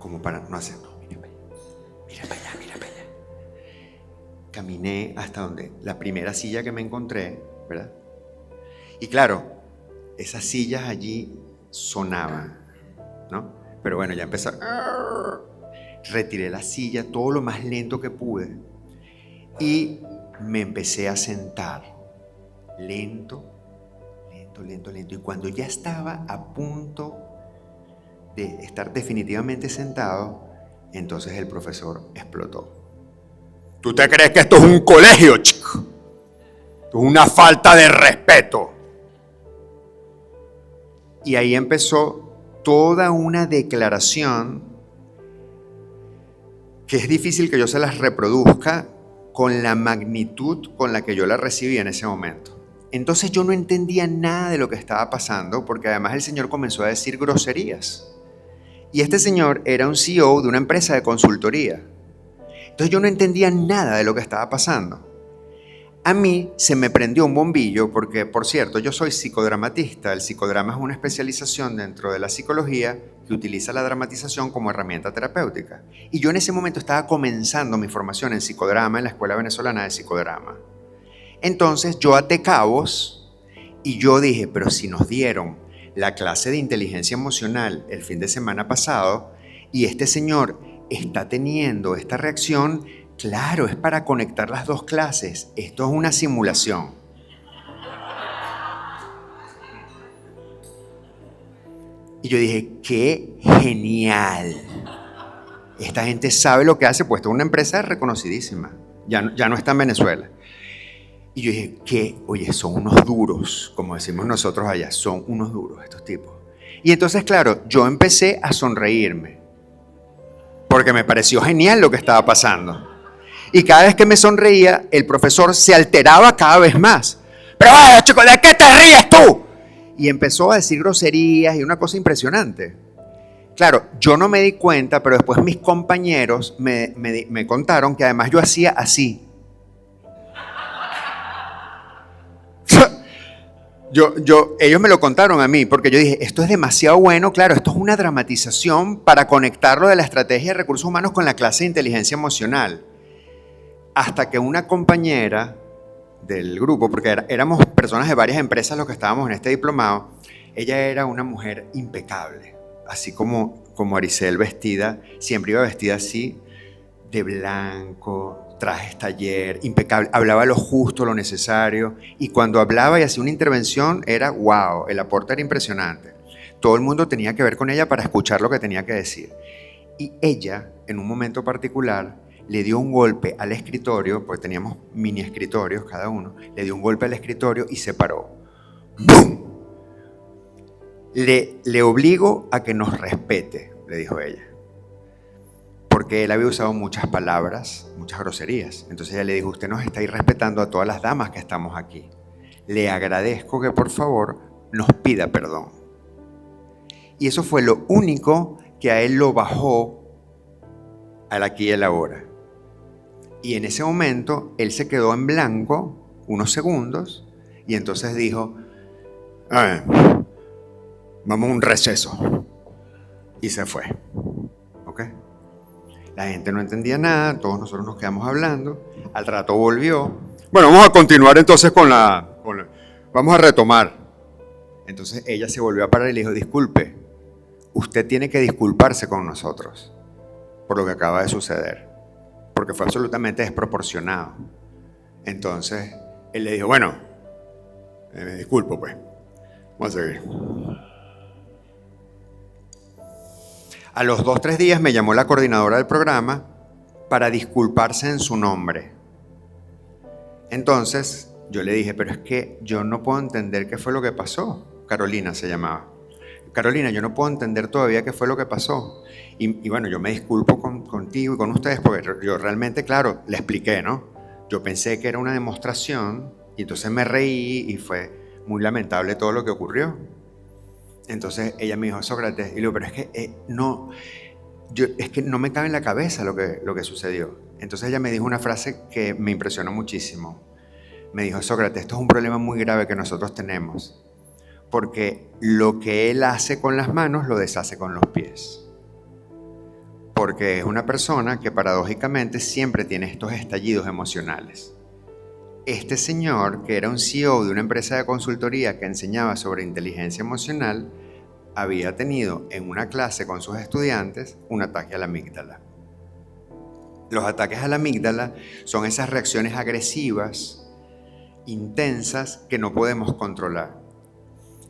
como para no hacer, no, mira para allá. Caminé hasta donde la primera silla que me encontré, ¿verdad? Y claro, esas sillas allí sonaban, ¿no? Pero bueno, ya empezó. Retiré la silla todo lo más lento que pude y me empecé a sentar lento. Y cuando ya estaba a punto de estar definitivamente sentado, entonces el profesor explotó. ¿Tú te crees que esto es un colegio, chico? Esto es una falta de respeto. Y ahí empezó toda una declaración que es difícil que yo se las reproduzca con la magnitud con la que yo la recibí en ese momento. Entonces yo no entendía nada de lo que estaba pasando, porque además el señor comenzó a decir groserías. Y este señor era un CEO de una empresa de consultoría. Entonces yo no entendía nada de lo que estaba pasando. A mí se me prendió un bombillo porque, por cierto, yo soy psicodramatista. El psicodrama es una especialización dentro de la psicología que utiliza la dramatización como herramienta terapéutica. Y yo en ese momento estaba comenzando mi formación en psicodrama en la Escuela Venezolana de Psicodrama. Entonces yo até cabos y yo dije, pero si nos dieron la clase de inteligencia emocional el fin de semana pasado y este señor está teniendo esta reacción, claro, es para conectar las dos clases. Esto es una simulación. Y yo dije, qué genial. Esta gente sabe lo que hace, pues esto es una empresa reconocidísima. Ya no está en Venezuela. Y yo dije, oye, son unos duros, como decimos nosotros allá, son unos duros estos tipos. Y entonces, claro, yo empecé a sonreírme, porque me pareció genial lo que estaba pasando. Y cada vez que me sonreía, el profesor se alteraba cada vez más. Pero bueno, chico, ¿de qué te ríes tú? Y empezó a decir groserías y una cosa impresionante. Claro, yo no me di cuenta, pero después mis compañeros me contaron que además yo hacía así. Ellos me lo contaron a mí, porque yo dije, esto es demasiado bueno, claro, esto es una dramatización para conectarlo de la estrategia de recursos humanos con la clase de inteligencia emocional. Hasta que una compañera del grupo, porque éramos personas de varias empresas los que estábamos en este diplomado, ella era una mujer impecable, así como Aricel vestida, siempre iba vestida así, de blanco, trajes taller, impecable, hablaba lo justo, lo necesario, y cuando hablaba y hacía una intervención era wow, el aporte era impresionante. Todo el mundo tenía que ver con ella para escuchar lo que tenía que decir. Y ella, en un momento particular, le dio un golpe al escritorio, porque teníamos mini escritorios cada uno, le dio un golpe al escritorio y se paró. ¡Bum! Le obligo a que nos respete, le dijo ella. Porque él había usado muchas palabras, muchas groserías. Entonces ella le dijo, usted nos está irrespetando a todas las damas que estamos aquí. Le agradezco que por favor nos pida perdón. Y eso fue lo único que a él lo bajó al aquí y al ahora. Y en ese momento él se quedó en blanco unos segundos y entonces dijo, vamos a un receso. Y se fue. ¿Ok? La gente no entendía nada, todos nosotros nos quedamos hablando. Al rato volvió. Bueno, vamos a continuar entonces vamos a retomar. Entonces ella se volvió a parar y le dijo, disculpe, usted tiene que disculparse con nosotros por lo que acaba de suceder, porque fue absolutamente desproporcionado. Entonces él le dijo, bueno, me disculpo pues, vamos a seguir. A los 2-3 días me llamó la coordinadora del programa para disculparse en su nombre. Entonces yo le dije, pero es que yo no puedo entender qué fue lo que pasó. Carolina se llamaba. Carolina, yo no puedo entender todavía qué fue lo que pasó. Y bueno, yo me disculpo contigo y con ustedes, porque yo realmente, claro, le expliqué, ¿no? Yo pensé que era una demostración y entonces me reí y fue muy lamentable todo lo que ocurrió. Entonces ella me dijo, Sócrates, y le digo, pero es que es que no me cabe en la cabeza lo que sucedió. Entonces ella me dijo una frase que me impresionó muchísimo. Me dijo, Sócrates, esto es un problema muy grave que nosotros tenemos, porque lo que él hace con las manos lo deshace con los pies. Porque es una persona que paradójicamente siempre tiene estos estallidos emocionales. Este señor, que era un CEO de una empresa de consultoría que enseñaba sobre inteligencia emocional, había tenido en una clase con sus estudiantes un ataque a la amígdala. Los ataques a la amígdala son esas reacciones agresivas, intensas, que no podemos controlar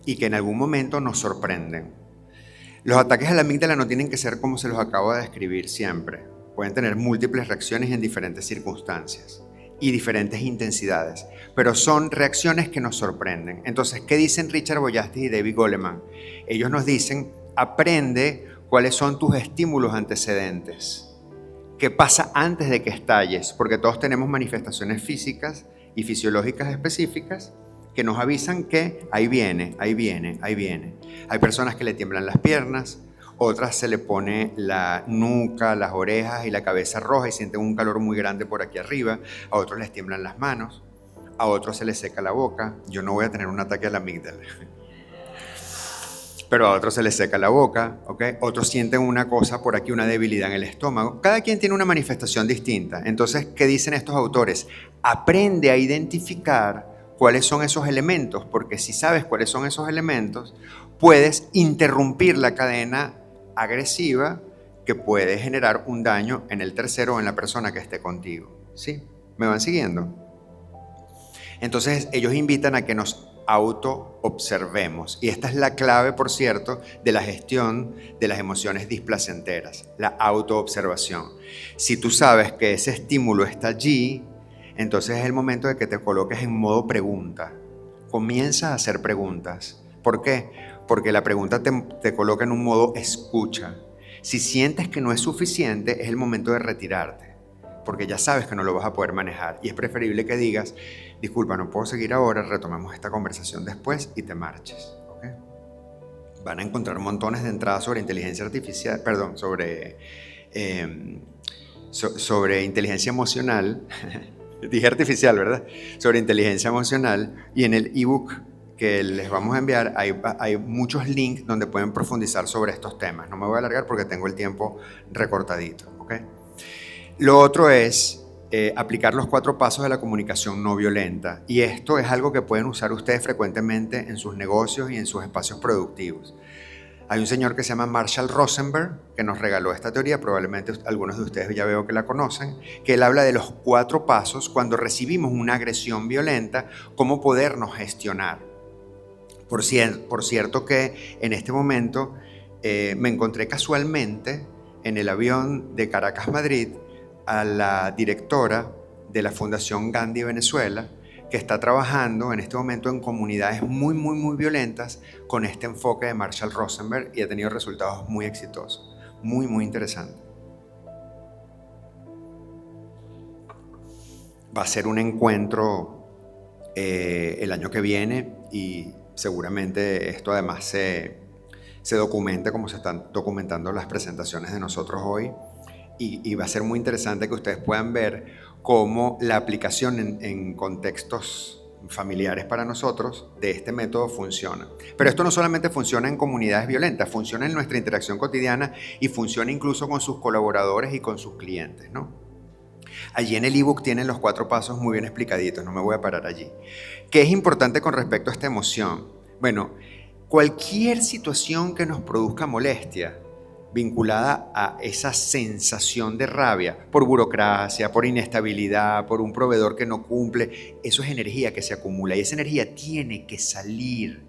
y que en algún momento nos sorprenden. Los ataques a la amígdala no tienen que ser como se los acabo de describir siempre. Pueden tener múltiples reacciones en diferentes circunstancias. y diferentes intensidades, pero son reacciones que nos sorprenden. Entonces, ¿qué dicen Richard Boyarsky y David Goleman? Ellos nos dicen, aprende cuáles son tus estímulos antecedentes. ¿Qué pasa antes de que estalles? Porque todos tenemos manifestaciones físicas y fisiológicas específicas que nos avisan que ahí viene, ahí viene, ahí viene. Hay personas que le tiemblan las piernas, otras se le pone la nuca, las orejas y la cabeza roja y sienten un calor muy grande por aquí arriba. A otros les tiemblan las manos, a otros se les seca la boca. Yo no voy a tener un ataque a la amígdala, pero a otros se les seca la boca, ¿ok? Otros sienten una cosa por aquí, una debilidad en el estómago. Cada quien tiene una manifestación distinta. Entonces, ¿qué dicen estos autores? Aprende a identificar cuáles son esos elementos, porque si sabes cuáles son esos elementos, puedes interrumpir la cadena agresiva que puede generar un daño en el tercero o en la persona que esté contigo. ¿Sí? ¿Me van siguiendo? Entonces, ellos invitan a que nos auto-observemos. Y esta es la clave, por cierto, de la gestión de las emociones displacenteras, la auto-observación. Si tú sabes que ese estímulo está allí, entonces es el momento de que te coloques en modo pregunta. Comienza a hacer preguntas. ¿Por qué? Porque la pregunta te coloca en un modo escucha. Si sientes que no es suficiente, es el momento de retirarte, porque ya sabes que no lo vas a poder manejar. Y es preferible que digas, disculpa, no puedo seguir ahora, retomemos esta conversación después y te marches. ¿Okay? Van a encontrar montones de entradas sobre inteligencia artificial, perdón, sobre inteligencia emocional. Dije artificial, ¿verdad? Sobre inteligencia emocional. Y en el ebook que les vamos a enviar hay muchos links donde pueden profundizar sobre estos temas. No me voy a alargar porque tengo el tiempo recortadito. ¿Okay? Lo otro es aplicar los 4 pasos de la comunicación no violenta. Y esto es algo que pueden usar ustedes frecuentemente en sus negocios y en sus espacios productivos. Hay un señor que se llama Marshall Rosenberg que nos regaló esta teoría, probablemente algunos de ustedes ya veo que la conocen, que él habla de los 4 pasos cuando recibimos una agresión violenta, cómo podernos gestionar. Por cierto que en este momento me encontré casualmente en el avión de Caracas-Madrid a la directora de la Fundación Gandhi Venezuela, que está trabajando en este momento en comunidades muy violentas con este enfoque de Marshall Rosenberg y ha tenido resultados muy exitosos, muy interesantes. Va a ser un encuentro el año que viene y seguramente esto además se documente como se están documentando las presentaciones de nosotros hoy. Y va a ser muy interesante que ustedes puedan ver cómo la aplicación en contextos familiares para nosotros de este método funciona. Pero esto no solamente funciona en comunidades violentas, funciona en nuestra interacción cotidiana y funciona incluso con sus colaboradores y con sus clientes, ¿no? Allí en el ebook tienen los 4 pasos muy bien explicaditos, no me voy a parar allí. ¿Qué es importante con respecto a esta emoción? Bueno, cualquier situación que nos produzca molestia, vinculada a esa sensación de rabia por burocracia, por inestabilidad, por un proveedor que no cumple, eso es energía que se acumula y esa energía tiene que salir.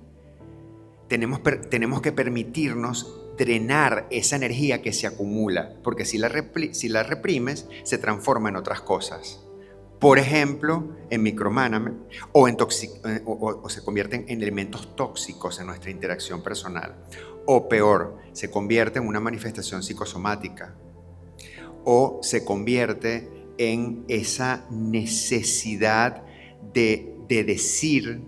Tenemos que permitirnos drenar esa energía que se acumula, porque si la reprimes, se transforma en otras cosas. Por ejemplo, en micromanagement o se convierten en elementos tóxicos en nuestra interacción personal. O peor, se convierte en una manifestación psicosomática. O se convierte en esa necesidad de decir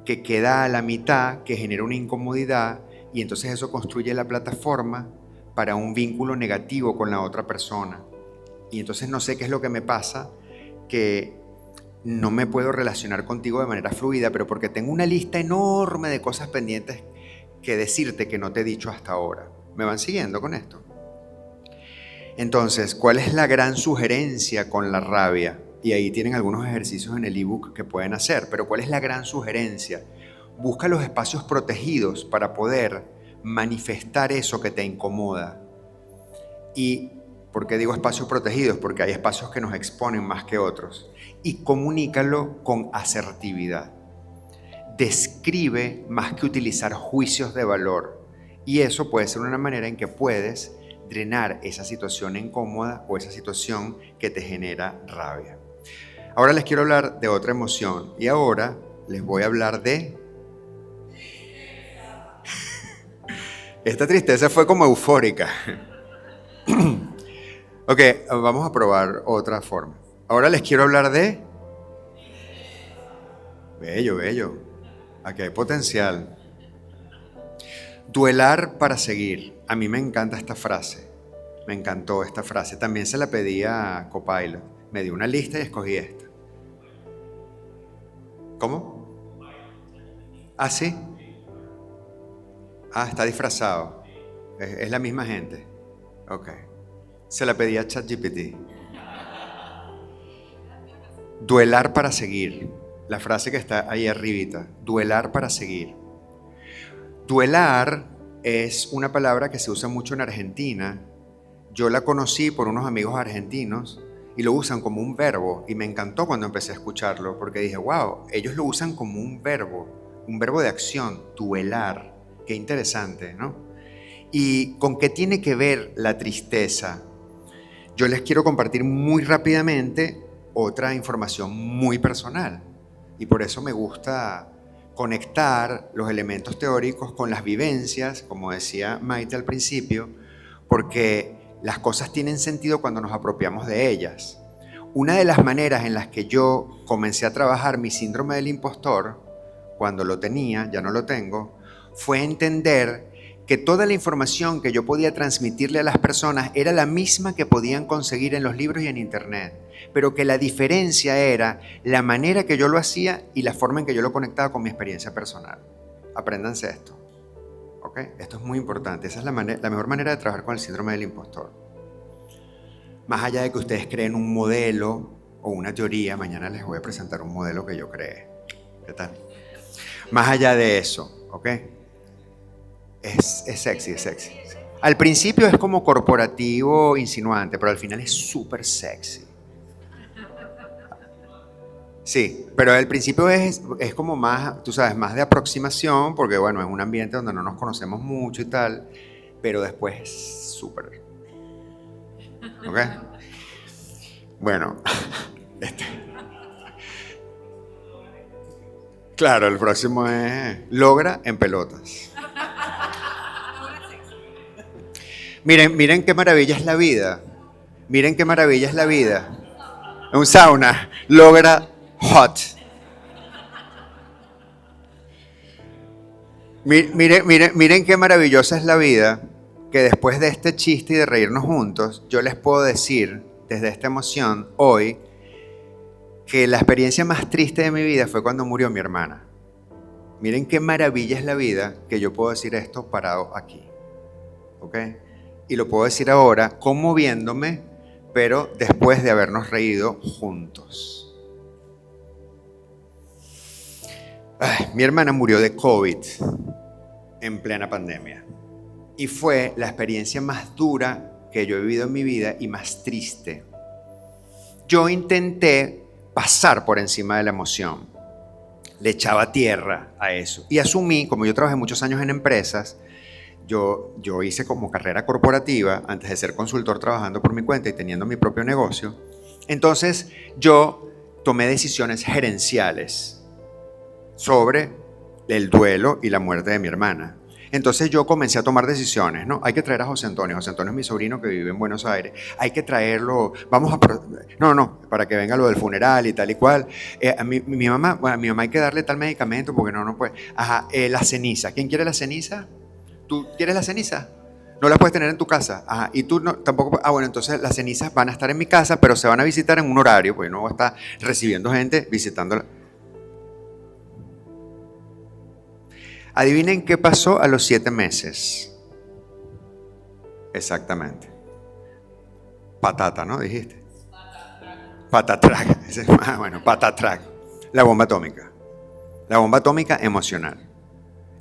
que queda a la mitad, que genera una incomodidad y entonces eso construye la plataforma para un vínculo negativo con la otra persona. Y entonces no sé qué es lo que me pasa, que no me puedo relacionar contigo de manera fluida, pero porque tengo una lista enorme de cosas pendientes que decirte que no te he dicho hasta ahora. ¿Me van siguiendo con esto? Entonces, ¿cuál es la gran sugerencia con la rabia? Y ahí tienen algunos ejercicios en el ebook que pueden hacer, pero ¿cuál es la gran sugerencia? Busca los espacios protegidos para poder manifestar eso que te incomoda. Y ¿por qué digo espacios protegidos? Porque hay espacios que nos exponen más que otros. Y comunícalo con asertividad. Describe más que utilizar juicios de valor. Y eso puede ser una manera en que puedes drenar esa situación incómoda o esa situación que te genera rabia. Ahora les quiero hablar de otra emoción. Y ahora les voy a hablar de... Esta tristeza fue como eufórica. Ok, vamos a probar otra forma. Ahora les quiero hablar de... Bello, bello. Aquí hay potencial. Duelar para seguir. A mí me encanta esta frase. Me encantó esta frase. También se la pedí a Copilot. Me dio una lista y escogí esta. ¿Cómo? ¿Ah, sí? Ah, está disfrazado. Es la misma gente. Ok. Se la pedí a ChatGPT. Duelar para seguir. La frase que está ahí arribita. Duelar para seguir. Duelar es una palabra que se usa mucho en Argentina. Yo la conocí por unos amigos argentinos y lo usan como un verbo y me encantó cuando empecé a escucharlo porque dije, wow, ellos lo usan como un verbo de acción, duelar. Qué interesante, ¿no? ¿Y con qué tiene que ver la tristeza? Yo les quiero compartir muy rápidamente otra información muy personal y por eso me gusta conectar los elementos teóricos con las vivencias, como decía Maite al principio, porque las cosas tienen sentido cuando nos apropiamos de ellas. Una de las maneras en las que yo comencé a trabajar mi síndrome del impostor, cuando lo tenía, ya no lo tengo, fue entender que toda la información que yo podía transmitirle a las personas era la misma que podían conseguir en los libros y en internet, pero que la diferencia era la manera que yo lo hacía y la forma en que yo lo conectaba con mi experiencia personal. Apréndanse esto, ¿ok? Esto es muy importante. Esa es la mejor manera de trabajar con el síndrome del impostor. Más allá de que ustedes creen un modelo o una teoría, mañana les voy a presentar un modelo que yo creé. ¿Qué tal? Más allá de eso, ¿ok? Es sexy, es sexy. Al principio es como corporativo, insinuante, pero al final es súper sexy. Sí, pero al principio es como más, tú sabes, más de aproximación, porque bueno, es un ambiente donde no nos conocemos mucho y tal, pero después es súper. ¿Ok? Bueno, claro, el próximo es logra en pelotas. Miren qué maravilla es la vida. Miren qué maravilla es la vida. Un sauna logra hot. Miren qué maravillosa es la vida, que después de este chiste y de reírnos juntos, yo les puedo decir desde esta emoción hoy que la experiencia más triste de mi vida fue cuando murió mi hermana. Miren qué maravilla es la vida que yo puedo decir esto parado aquí. ¿Ok? Y lo puedo decir ahora conmoviéndome, pero después de habernos reído juntos. Mi hermana murió de COVID en plena pandemia y fue la experiencia más dura que yo he vivido en mi vida y más triste. Yo intenté pasar por encima de la emoción, le echaba tierra a eso y asumí, como yo trabajé muchos años en empresas, yo hice como carrera corporativa antes de ser consultor trabajando por mi cuenta y teniendo mi propio negocio. Entonces yo tomé decisiones gerenciales sobre el duelo y la muerte de mi hermana. Entonces yo comencé a tomar decisiones, ¿no? Hay que traer a José Antonio. José Antonio es mi sobrino que vive en Buenos Aires. Hay que traerlo, para que venga lo del funeral y tal y cual. A mi mamá hay que darle tal medicamento porque no puede. Ajá, la ceniza. ¿Quién quiere la ceniza? ¿Tú quieres la ceniza? No la puedes tener en tu casa. Ajá, y tú no, tampoco. Ah, bueno, entonces las cenizas van a estar en mi casa, pero se van a visitar en un horario, porque no voy a estar recibiendo gente visitándola. Adivinen qué pasó a los 7 meses. Exactamente. Patata, ¿no? Dijiste. Patatrac. Bueno, patatrac. La bomba atómica. La bomba atómica emocional.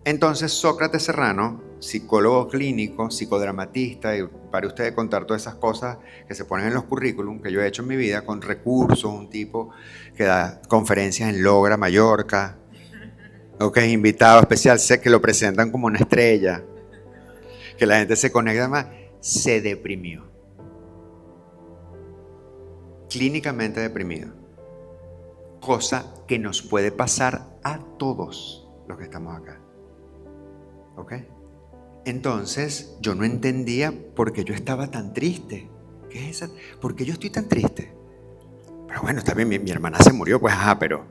Entonces Sócrates Serrano, psicólogo clínico, psicodramatista, y para ustedes contar todas esas cosas que se ponen en los currículum que yo he hecho en mi vida con recursos, un tipo que da conferencias en Logra, Mallorca, ok, invitado especial, sé que lo presentan como una estrella, que la gente se conecta más, se deprimió, clínicamente deprimido. cosa que nos puede pasar a todos los que estamos acá. ¿Ok? Entonces, yo no entendía por qué yo estaba tan triste. ¿Qué es eso? ¿Por qué yo estoy tan triste? Pero bueno, está bien, mi hermana se murió, pues pero...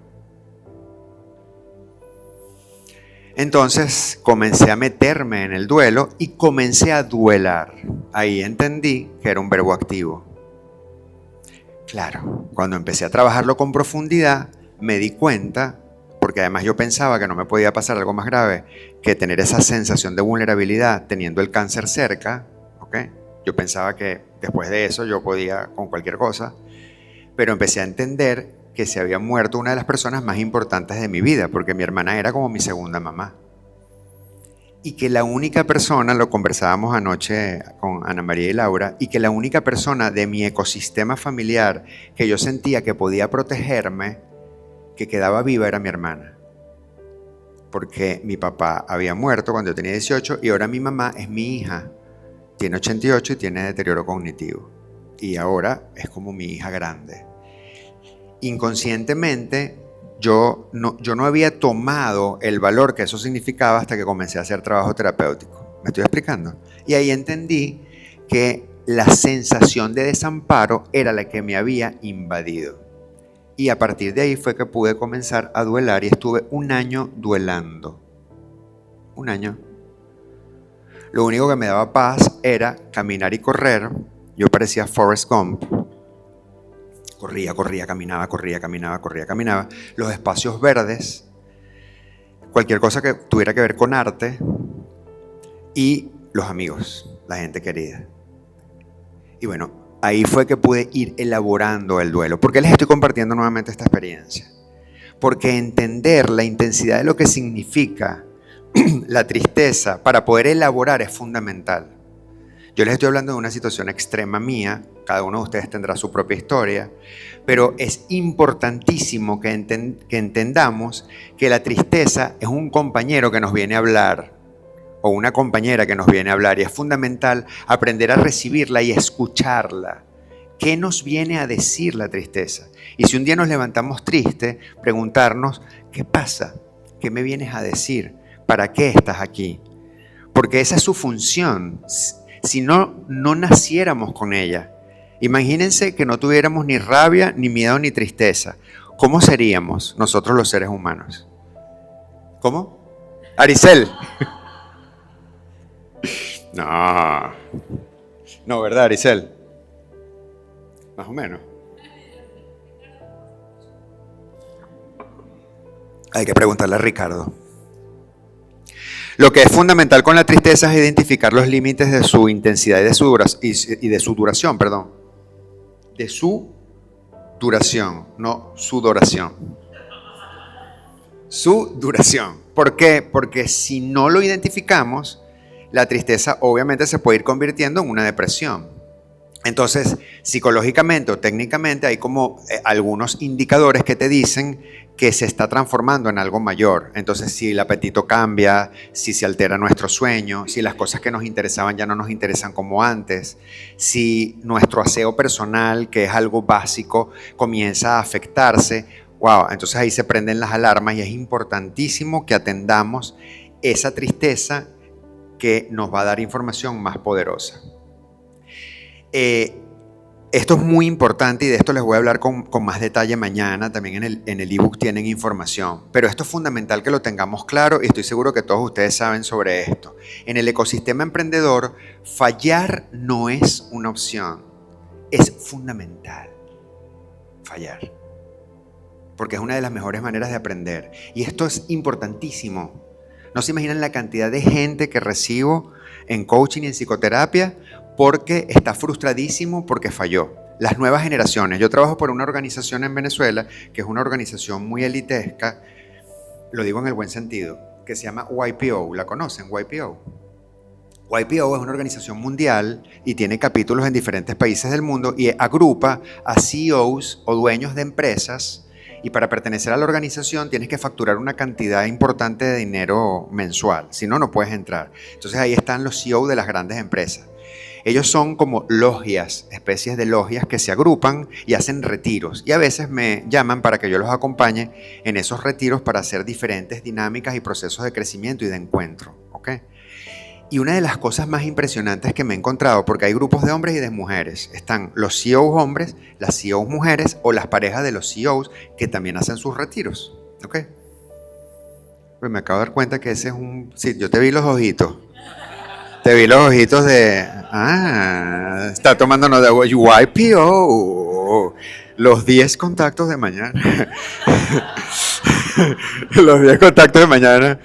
Entonces comencé a meterme en el duelo y comencé a duelar. Ahí entendí que era un verbo activo. Claro, cuando empecé a trabajarlo con profundidad, me di cuenta, porque además yo pensaba que no me podía pasar algo más grave que tener esa sensación de vulnerabilidad teniendo el cáncer cerca, ¿ok? Yo pensaba que después de eso yo podía con cualquier cosa, pero empecé a entender que se había muerto una de las personas más importantes de mi vida, porque mi hermana era como mi segunda mamá. Y que la única persona, lo conversábamos anoche con Ana María y Laura, y que la única persona de mi ecosistema familiar que yo sentía que podía protegerme, que quedaba viva, era mi hermana. Porque mi papá había muerto cuando yo tenía 18 y ahora mi mamá es mi hija. Tiene 88 y tiene deterioro cognitivo. Y ahora es como mi hija grande. Inconscientemente, yo no había tomado el valor que eso significaba hasta que comencé a hacer trabajo terapéutico. ¿Me estoy explicando? Y ahí entendí que la sensación de desamparo era la que me había invadido. Y a partir de ahí fue que pude comenzar a duelar y estuve un año duelando. Un año. Lo único que me daba paz era caminar y correr. Yo parecía Forrest Gump. Corría, caminaba. Los espacios verdes, cualquier cosa que tuviera que ver con arte y los amigos, la gente querida. Y bueno, ahí fue que pude ir elaborando el duelo. ¿Por qué les estoy compartiendo nuevamente esta experiencia? Porque entender la intensidad de lo que significa la tristeza para poder elaborar es fundamental. Yo les estoy hablando de una situación extrema mía, cada uno de ustedes tendrá su propia historia, pero es importantísimo que entendamos que la tristeza es un compañero que nos viene a hablar o una compañera que nos viene a hablar y es fundamental aprender a recibirla y escucharla. ¿Qué nos viene a decir la tristeza? Y si un día nos levantamos triste, preguntarnos, ¿qué pasa? ¿Qué me vienes a decir? ¿Para qué estás aquí? Porque esa es su función. Si no naciéramos con ella. Imagínense que no tuviéramos ni rabia, ni miedo, ni tristeza. ¿Cómo seríamos nosotros los seres humanos? ¿Cómo? Aricel. No, ¿verdad, Aricel? Más o menos. Hay que preguntarle a Ricardo. Lo que es fundamental con la tristeza es identificar los límites de su intensidad y de su duración. De su duración, no sudoración. Su duración. ¿Por qué? Porque si no lo identificamos, la tristeza obviamente se puede ir convirtiendo en una depresión. Entonces, psicológicamente o técnicamente hay como algunos indicadores que te dicen que se está transformando en algo mayor. Entonces, si el apetito cambia, si se altera nuestro sueño, si las cosas que nos interesaban ya no nos interesan como antes, si nuestro aseo personal, que es algo básico, comienza a afectarse, wow, entonces ahí se prenden las alarmas y es importantísimo que atendamos esa tristeza que nos va a dar información más poderosa. Esto es muy importante y de esto les voy a hablar con más detalle mañana. También en el ebook tienen información. Pero esto es fundamental que lo tengamos claro y estoy seguro que todos ustedes saben sobre esto. En el ecosistema emprendedor, fallar no es una opción. Es fundamental fallar. Porque es una de las mejores maneras de aprender. Y esto es importantísimo. No se imaginan la cantidad de gente que recibo en coaching y en psicoterapia porque está frustradísimo porque falló. Las nuevas generaciones. Yo trabajo por una organización en Venezuela que es una organización muy elitesca, lo digo en el buen sentido, que se llama YPO. ¿La conocen? YPO. YPO es una organización mundial y tiene capítulos en diferentes países del mundo y agrupa a CEOs o dueños de empresas. Y para pertenecer a la organización tienes que facturar una cantidad importante de dinero mensual. Si no, no puedes entrar. Entonces ahí están los CEO de las grandes empresas. Ellos son como logias, especies de logias que se agrupan y hacen retiros. Y a veces me llaman para que yo los acompañe en esos retiros para hacer diferentes dinámicas y procesos de crecimiento y de encuentro. ¿Ok? Y una de las cosas más impresionantes que me he encontrado, porque hay grupos de hombres y de mujeres, están los CEOs hombres, las CEOs mujeres o las parejas de los CEOs que también hacen sus retiros. ¿Ok? Pues me acabo de dar cuenta que ese es un... Sí, yo te vi los ojitos. Te vi los ojitos de... Ah, está tomando nota de YPO. Los 10 contactos de mañana. Los 10 contactos de mañana.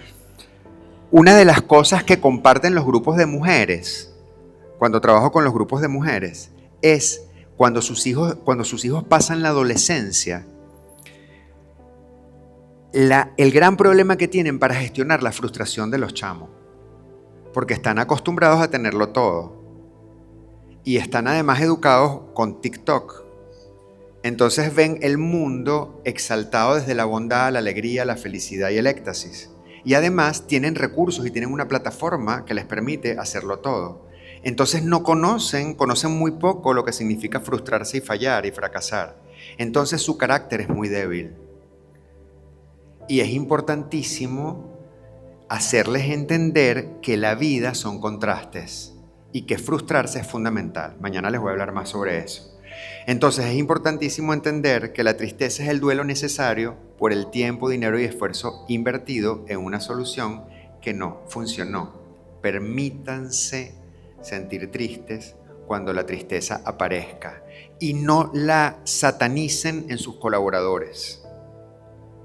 Una de las cosas que comparten los grupos de mujeres, cuando trabajo con los grupos de mujeres, es cuando sus hijos pasan la adolescencia, el gran problema que tienen para gestionar la frustración de los chamos. Porque están acostumbrados a tenerlo todo. Y están además educados con TikTok. Entonces ven el mundo exaltado desde la bondad, la alegría, la felicidad y el éxtasis. Y además tienen recursos y tienen una plataforma que les permite hacerlo todo. Entonces conocen muy poco lo que significa frustrarse y fallar y fracasar. Entonces su carácter es muy débil. Y es importantísimo hacerles entender que la vida son contrastes y que frustrarse es fundamental. Mañana les voy a hablar más sobre eso. Entonces es importantísimo entender que la tristeza es el duelo necesario por el tiempo, dinero y esfuerzo invertido en una solución que no funcionó. Permítanse sentir tristes cuando la tristeza aparezca y no la satanicen en sus colaboradores.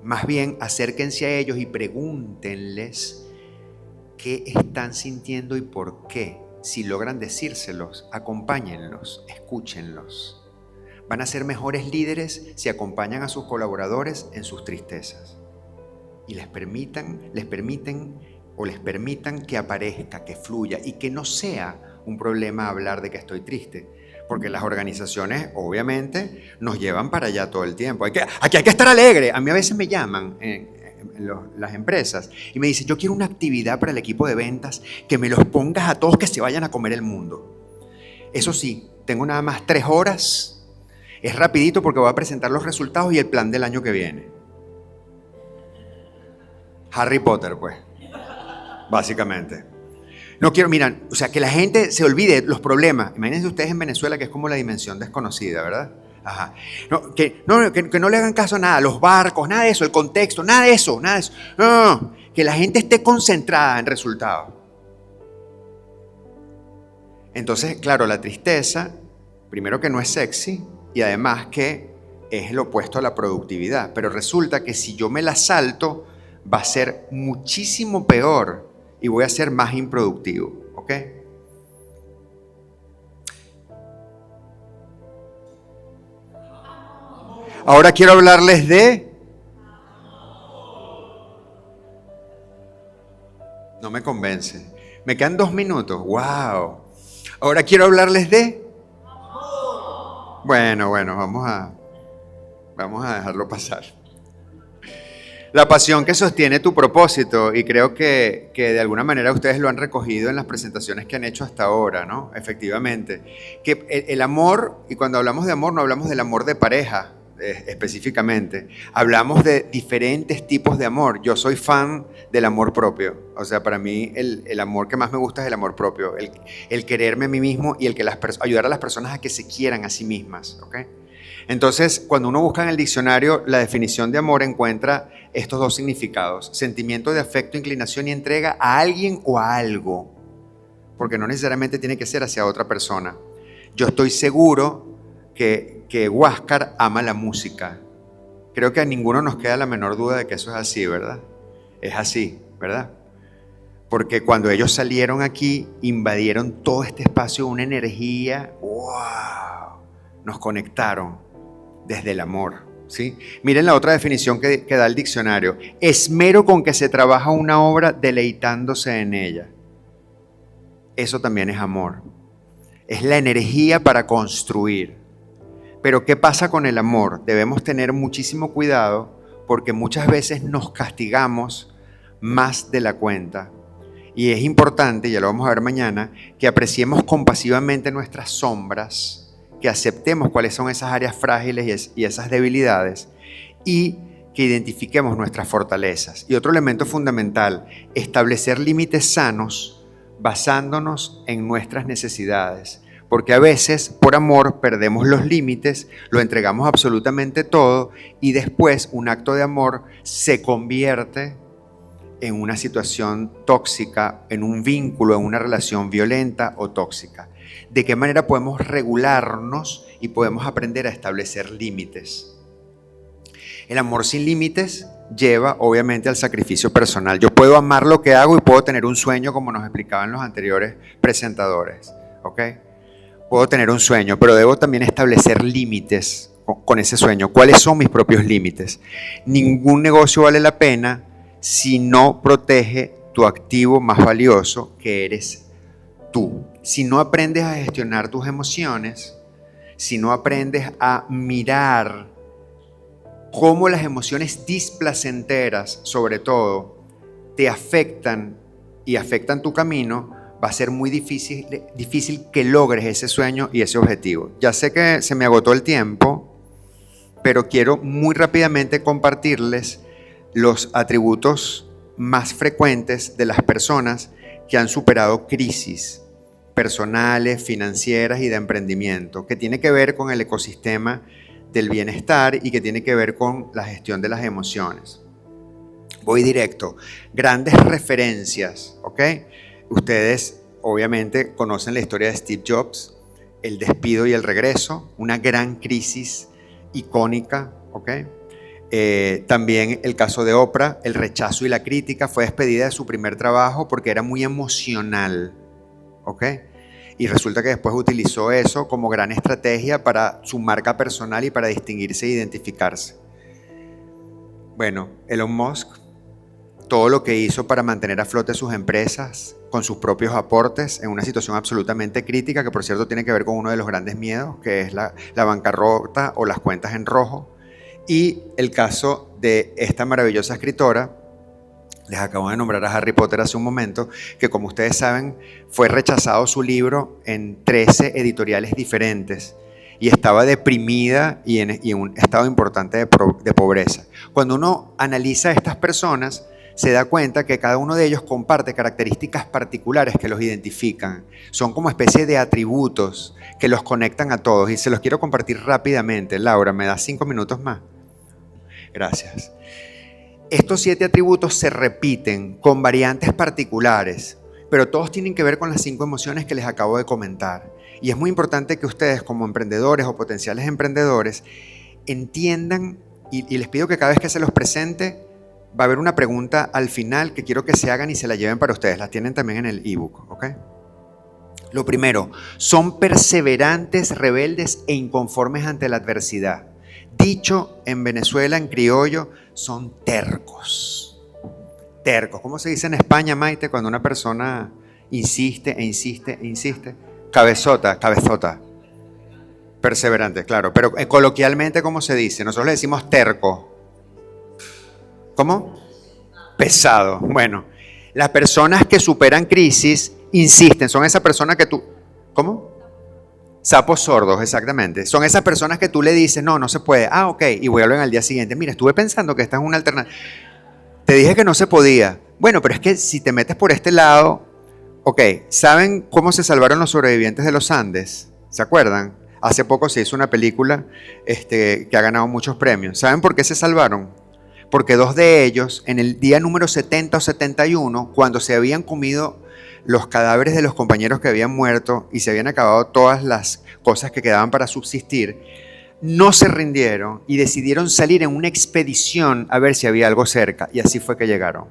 Más bien, acérquense a ellos y pregúntenles qué están sintiendo y por qué. Si logran decírselos, acompáñenlos, escúchenlos. Van a ser mejores líderes si acompañan a sus colaboradores en sus tristezas. Y les permitan que aparezca, que fluya y que no sea un problema hablar de que estoy triste. Porque las organizaciones, obviamente, nos llevan para allá todo el tiempo. Aquí hay que estar alegre. A mí a veces me llaman las empresas y me dicen, yo quiero una actividad para el equipo de ventas que me los pongas a todos que se vayan a comer el mundo. Eso sí, tengo nada más 3 horas. Es rapidito porque voy a presentar los resultados y el plan del año que viene. Harry Potter, pues. Básicamente. No quiero, miran, o sea, que la gente se olvide los problemas. Imagínense ustedes en Venezuela, que es como la dimensión desconocida, ¿verdad? Ajá. Que no le hagan caso a nada, los barcos, nada de eso, el contexto, nada de eso. No, que la gente esté concentrada en resultados. Entonces, claro, la tristeza, primero que no es sexy y además que es el opuesto a la productividad. Pero resulta que si yo me la salto, va a ser muchísimo peor. Y voy a ser más improductivo, ¿ok? Ahora quiero hablarles de... No me convence. Me quedan 2 minutos. ¡Wow! Ahora quiero hablarles de... Bueno, vamos a dejarlo pasar. La pasión que sostiene tu propósito, y creo que de alguna manera ustedes lo han recogido en las presentaciones que han hecho hasta ahora, ¿no? Efectivamente. Que el amor, y cuando hablamos de amor no hablamos del amor de pareja específicamente, hablamos de diferentes tipos de amor. Yo soy fan del amor propio, o sea, para mí el amor que más me gusta es el amor propio, el quererme a mí mismo y el que ayudar a las personas a que se quieran a sí mismas, ¿ok? Entonces, cuando uno busca en el diccionario la definición de amor, encuentra estos 2 significados: sentimiento de afecto, inclinación y entrega a alguien o a algo, porque no necesariamente tiene que ser hacia otra persona. Yo estoy seguro que Huáscar ama la música. Creo que a ninguno nos queda la menor duda de que eso es así, ¿verdad? Es así, ¿verdad? Porque cuando ellos salieron aquí, invadieron todo este espacio, una energía, ¡wow! Nos conectaron desde el amor, ¿sí? Miren la otra definición que da el diccionario: esmero con que se trabaja una obra deleitándose en ella. Eso también es amor. Es la energía para construir. Pero ¿qué pasa con el amor? Debemos tener muchísimo cuidado porque muchas veces nos castigamos más de la cuenta Y es importante, ya lo vamos a ver mañana, que apreciemos compasivamente nuestras sombras, que aceptemos cuáles son esas áreas frágiles y esas debilidades, y que identifiquemos nuestras fortalezas. Y otro elemento fundamental, establecer límites sanos basándonos en nuestras necesidades. Porque a veces, por amor, perdemos los límites, lo entregamos absolutamente todo y después un acto de amor se convierte en una situación tóxica, en un vínculo, en una relación violenta o tóxica. ¿De qué manera podemos regularnos y podemos aprender a establecer límites? El amor sin límites lleva obviamente al sacrificio personal. Yo puedo amar lo que hago y puedo tener un sueño como nos explicaban los anteriores presentadores, ¿ok? Puedo tener un sueño, pero debo también establecer límites con ese sueño. ¿Cuáles son mis propios límites? Ningún negocio vale la pena si no protege tu activo más valioso, que eres tú. Si no aprendes a gestionar tus emociones, si no aprendes a mirar cómo las emociones displacenteras, sobre todo, te afectan y afectan tu camino, va a ser muy difícil que logres ese sueño y ese objetivo. Ya sé que se me agotó el tiempo, pero quiero muy rápidamente compartirles los atributos más frecuentes de las personas que han superado crisis personales, financieras y de emprendimiento, que tiene que ver con el ecosistema del bienestar y que tiene que ver con la gestión de las emociones. Voy directo. Grandes referencias, ¿ok? Ustedes obviamente conocen la historia de Steve Jobs, el despido y el regreso, una gran crisis icónica, ¿ok? También el caso de Oprah, el rechazo y la crítica, fue despedida de su primer trabajo porque era muy emocional, ¿ok? Y resulta que después utilizó eso como gran estrategia para su marca personal y para distinguirse e identificarse. Bueno, Elon Musk, todo lo que hizo para mantener a flote sus empresas con sus propios aportes en una situación absolutamente crítica, que por cierto tiene que ver con uno de los grandes miedos, que es la bancarrota o las cuentas en rojo. Y el caso de esta maravillosa escritora, les acabo de nombrar a Harry Potter hace un momento, que como ustedes saben fue rechazado su libro en 13 editoriales diferentes y estaba deprimida y en un estado importante de pobreza. Cuando uno analiza a estas personas, se da cuenta que cada uno de ellos comparte características particulares que los identifican. Son como especie de atributos que los conectan a todos y se los quiero compartir rápidamente. Laura, ¿me das 5 minutos más? Gracias. Estos 7 atributos se repiten con variantes particulares, pero todos tienen que ver con las 5 emociones que les acabo de comentar. Y es muy importante que ustedes, como emprendedores o potenciales emprendedores, entiendan, y les pido que cada vez que se los presente, va a haber una pregunta al final que quiero que se hagan y se la lleven para ustedes. La tienen también en el ebook, ¿ok? Lo primero, son perseverantes, rebeldes e inconformes ante la adversidad. Dicho en Venezuela, en criollo, son tercos. Tercos. ¿Cómo se dice en España, Maite, cuando una persona insiste e insiste e insiste? Cabezota. Perseverante, claro. Pero coloquialmente, ¿cómo se dice? Nosotros le decimos terco. ¿Cómo? Pesado. Bueno, las personas que superan crisis insisten. Son esas personas que tú... ¿Cómo? Sapos sordos, exactamente. Son esas personas que tú le dices, no se puede. Ah, ok. Y vuelven al día siguiente. Mira, estuve pensando que esta es una alternativa. Te dije que no se podía. Bueno, pero es que si te metes por este lado... Ok, ¿saben cómo se salvaron los sobrevivientes de los Andes? ¿Se acuerdan? Hace poco se hizo una película que ha ganado muchos premios. ¿Saben por qué se salvaron? Porque 2 de ellos, en el día número 70 o 71, cuando se habían comido los cadáveres de los compañeros que habían muerto y se habían acabado todas las cosas que quedaban para subsistir, no se rindieron y decidieron salir en una expedición a ver si había algo cerca. Y así fue que llegaron.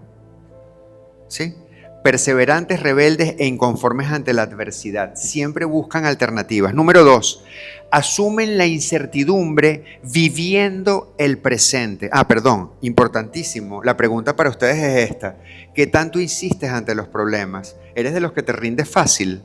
¿Sí? Perseverantes, rebeldes e inconformes ante la adversidad. Siempre buscan alternativas. Número 2, asumen la incertidumbre viviendo el presente. Importantísimo. La pregunta para ustedes es esta. ¿Qué tanto insistes ante los problemas? ¿Eres de los que te rindes fácil?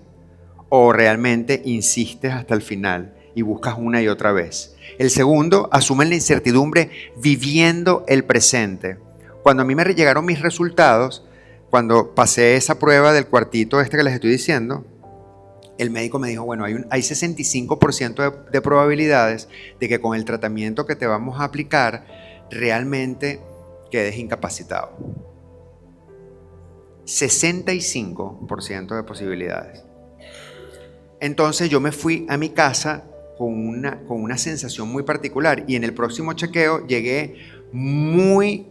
¿O realmente insistes hasta el final y buscas una y otra vez? El segundo, asumen la incertidumbre viviendo el presente. Cuando a mí me llegaron mis resultados, cuando pasé esa prueba del cuartito que les estoy diciendo, el médico me dijo, bueno, hay 65% de probabilidades de que con el tratamiento que te vamos a aplicar realmente quedes incapacitado. 65% de posibilidades. Entonces yo me fui a mi casa con una sensación muy particular y en el próximo chequeo llegué muy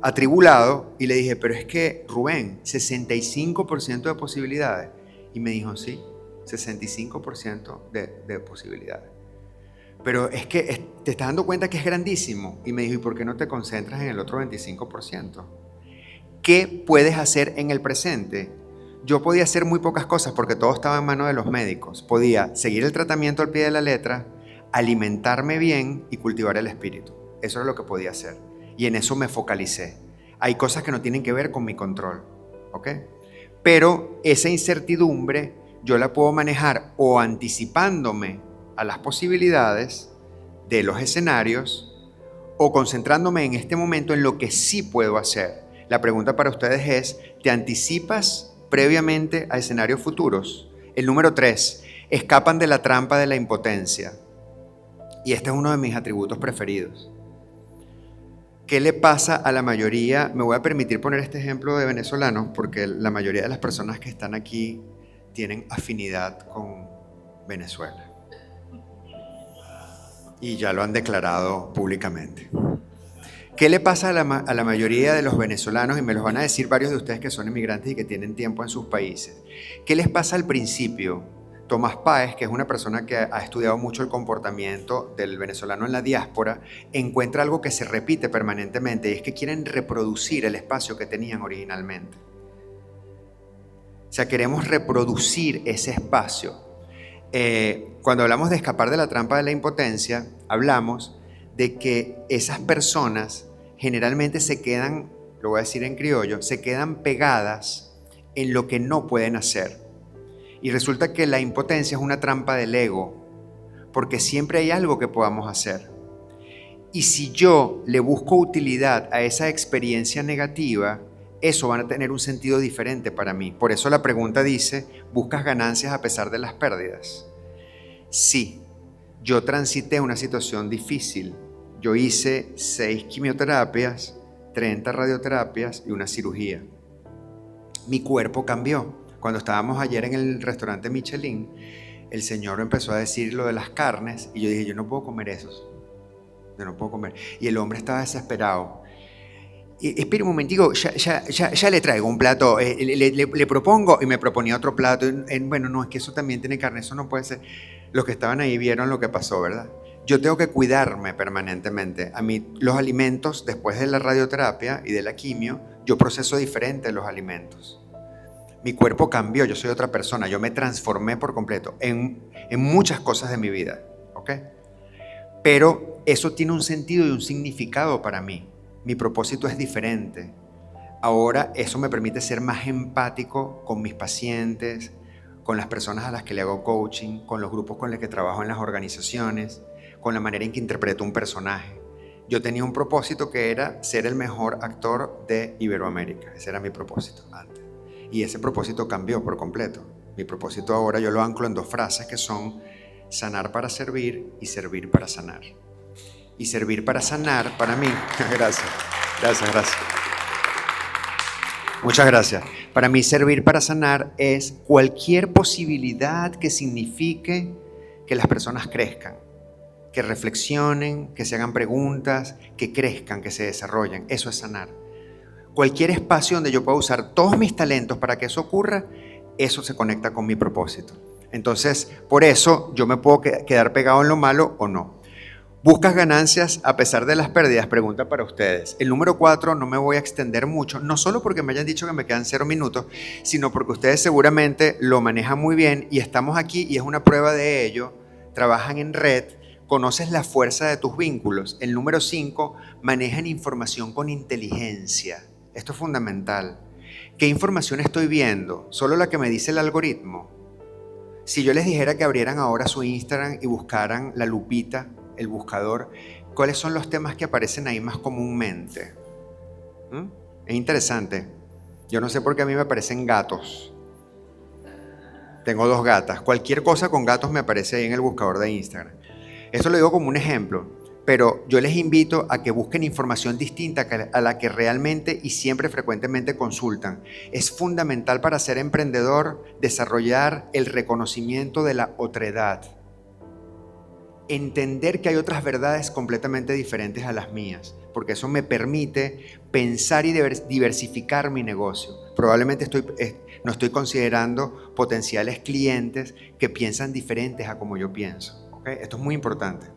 atribulado y le dije, pero es que Rubén, 65% de posibilidades. Y me dijo, sí, 65% de posibilidades. Pero es que te estás dando cuenta que es grandísimo. Y me dijo, ¿y por qué no te concentras en el otro 25%? ¿Qué puedes hacer en el presente? Yo podía hacer muy pocas cosas porque todo estaba en manos de los médicos. Podía seguir el tratamiento al pie de la letra, alimentarme bien y cultivar el espíritu. Eso era lo que podía hacer. Y en eso me focalicé. Hay cosas que no tienen que ver con mi control, ¿ok? Pero esa incertidumbre yo la puedo manejar o anticipándome a las posibilidades de los escenarios o concentrándome en este momento en lo que sí puedo hacer. La pregunta para ustedes es, ¿te anticipas previamente a escenarios futuros? El número 3, escapan de la trampa de la impotencia. Y este es uno de mis atributos preferidos. ¿Qué le pasa a la mayoría? Me voy a permitir poner este ejemplo de venezolanos porque la mayoría de las personas que están aquí tienen afinidad con Venezuela. Y ya lo han declarado públicamente. ¿Qué le pasa a la mayoría de los venezolanos? Y me los van a decir varios de ustedes que son inmigrantes y que tienen tiempo en sus países. ¿Qué les pasa al principio? Tomás Páez, que es una persona que ha estudiado mucho el comportamiento del venezolano en la diáspora, encuentra algo que se repite permanentemente y es que quieren reproducir el espacio que tenían originalmente. O sea, queremos reproducir ese espacio. Cuando hablamos de escapar de la trampa de la impotencia, hablamos de que esas personas generalmente se quedan, lo voy a decir en criollo, se quedan pegadas en lo que no pueden hacer. Y resulta que la impotencia es una trampa del ego, porque siempre hay algo que podamos hacer. Y si yo le busco utilidad a esa experiencia negativa, eso va a tener un sentido diferente para mí. Por eso la pregunta dice, ¿buscas ganancias a pesar de las pérdidas? Sí, yo transité una situación difícil. Yo hice 6 quimioterapias, 30 radioterapias y una cirugía. Mi cuerpo cambió. Cuando estábamos ayer en el restaurante Michelin, el señor empezó a decir lo de las carnes y yo dije, yo no puedo comer eso. Yo no puedo comer. Y el hombre estaba desesperado. Espera un momentico, ya le traigo un plato, le propongo, y me proponía otro plato. Bueno, no, es que eso también tiene carne, eso no puede ser. Los que estaban ahí vieron lo que pasó, ¿verdad? Yo tengo que cuidarme permanentemente. A mí los alimentos, después de la radioterapia y de la quimio, yo proceso diferente los alimentos. Mi cuerpo cambió, yo soy otra persona, yo me transformé por completo en muchas cosas de mi vida, ¿ok? Pero eso tiene un sentido y un significado para mí. Mi propósito es diferente. Ahora eso me permite ser más empático con mis pacientes, con las personas a las que le hago coaching, con los grupos con los que trabajo en las organizaciones, con la manera en que interpreto un personaje. Yo tenía un propósito que era ser el mejor actor de Iberoamérica. Ese era mi propósito antes. Y ese propósito cambió por completo. Mi propósito ahora yo lo anclo en 2 frases que son sanar para servir y servir para sanar. Y servir para sanar, para mí, gracias. Muchas gracias. Para mí servir para sanar es cualquier posibilidad que signifique que las personas crezcan, que reflexionen, que se hagan preguntas, que crezcan, que se desarrollen. Eso es sanar. Cualquier espacio donde yo pueda usar todos mis talentos para que eso ocurra, eso se conecta con mi propósito. Entonces, por eso yo me puedo quedar pegado en lo malo o no. ¿Buscas ganancias a pesar de las pérdidas? Pregunta para ustedes. El número 4 no me voy a extender mucho, no solo porque me hayan dicho que me quedan 0 minutos, sino porque ustedes seguramente lo manejan muy bien y estamos aquí y es una prueba de ello. Trabajan en red, conoces la fuerza de tus vínculos. El número 5, manejan información con inteligencia. Esto es fundamental. ¿Qué información estoy viendo? ¿Solo la que me dice el algoritmo? Si yo les dijera que abrieran ahora su Instagram y buscaran la lupita, el buscador, ¿cuáles son los temas que aparecen ahí más comúnmente? Es interesante. Yo no sé por qué a mí me aparecen gatos. Tengo 2 gatas. Cualquier cosa con gatos me aparece ahí en el buscador de Instagram. Esto lo digo como un ejemplo, pero yo les invito a que busquen información distinta a la que realmente y siempre frecuentemente consultan. Es fundamental para ser emprendedor desarrollar el reconocimiento de la otredad. Entender que hay otras verdades completamente diferentes a las mías, porque eso me permite pensar y diversificar mi negocio. Probablemente no estoy considerando potenciales clientes que piensan diferentes a como yo pienso. ¿Okay? Esto es muy importante.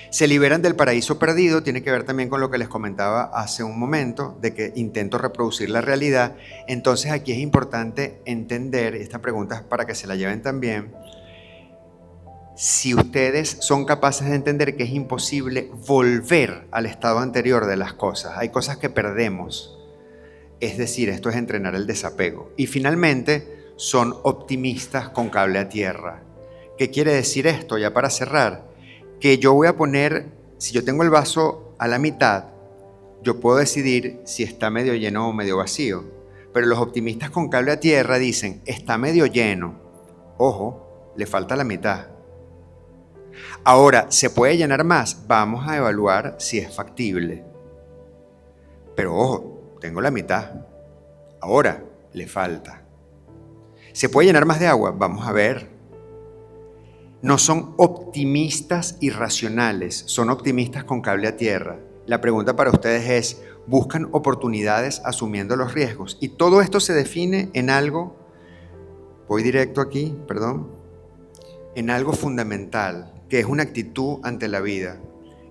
Se liberan del paraíso perdido, tiene que ver también con lo que les comentaba hace un momento, de que intento reproducir la realidad. Entonces aquí es importante entender, y esta pregunta es para que se la lleven también, si ustedes son capaces de entender que es imposible volver al estado anterior de las cosas. Hay cosas que perdemos. Es decir, esto es entrenar el desapego. Y finalmente, son optimistas con cable a tierra. ¿Qué quiere decir esto? Ya para cerrar, que yo voy a poner, si yo tengo el vaso a la mitad, yo puedo decidir si está medio lleno o medio vacío. Pero los optimistas con cable a tierra dicen, está medio lleno. Ojo, le falta la mitad. Ahora, ¿se puede llenar más? Vamos a evaluar si es factible. Pero ojo, tengo la mitad. Ahora, le falta. ¿Se puede llenar más de agua? Vamos a ver. No son optimistas irracionales, son optimistas con cable a tierra. La pregunta para ustedes es, ¿buscan oportunidades asumiendo los riesgos? Y todo esto se define en algo, voy directo aquí, perdón, en algo fundamental, que es una actitud ante la vida.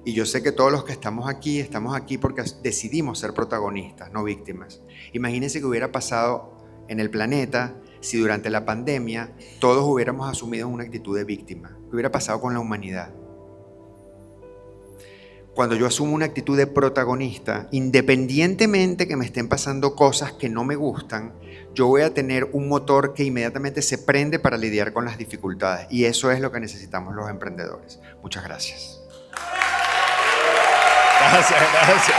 Y yo sé que todos los que estamos aquí porque decidimos ser protagonistas, no víctimas. Imagínense que hubiera pasado en el planeta si durante la pandemia todos hubiéramos asumido una actitud de víctima. ¿Qué hubiera pasado con la humanidad? Cuando yo asumo una actitud de protagonista, independientemente que me estén pasando cosas que no me gustan, yo voy a tener un motor que inmediatamente se prende para lidiar con las dificultades. Y eso es lo que necesitamos los emprendedores. Muchas gracias. Gracias.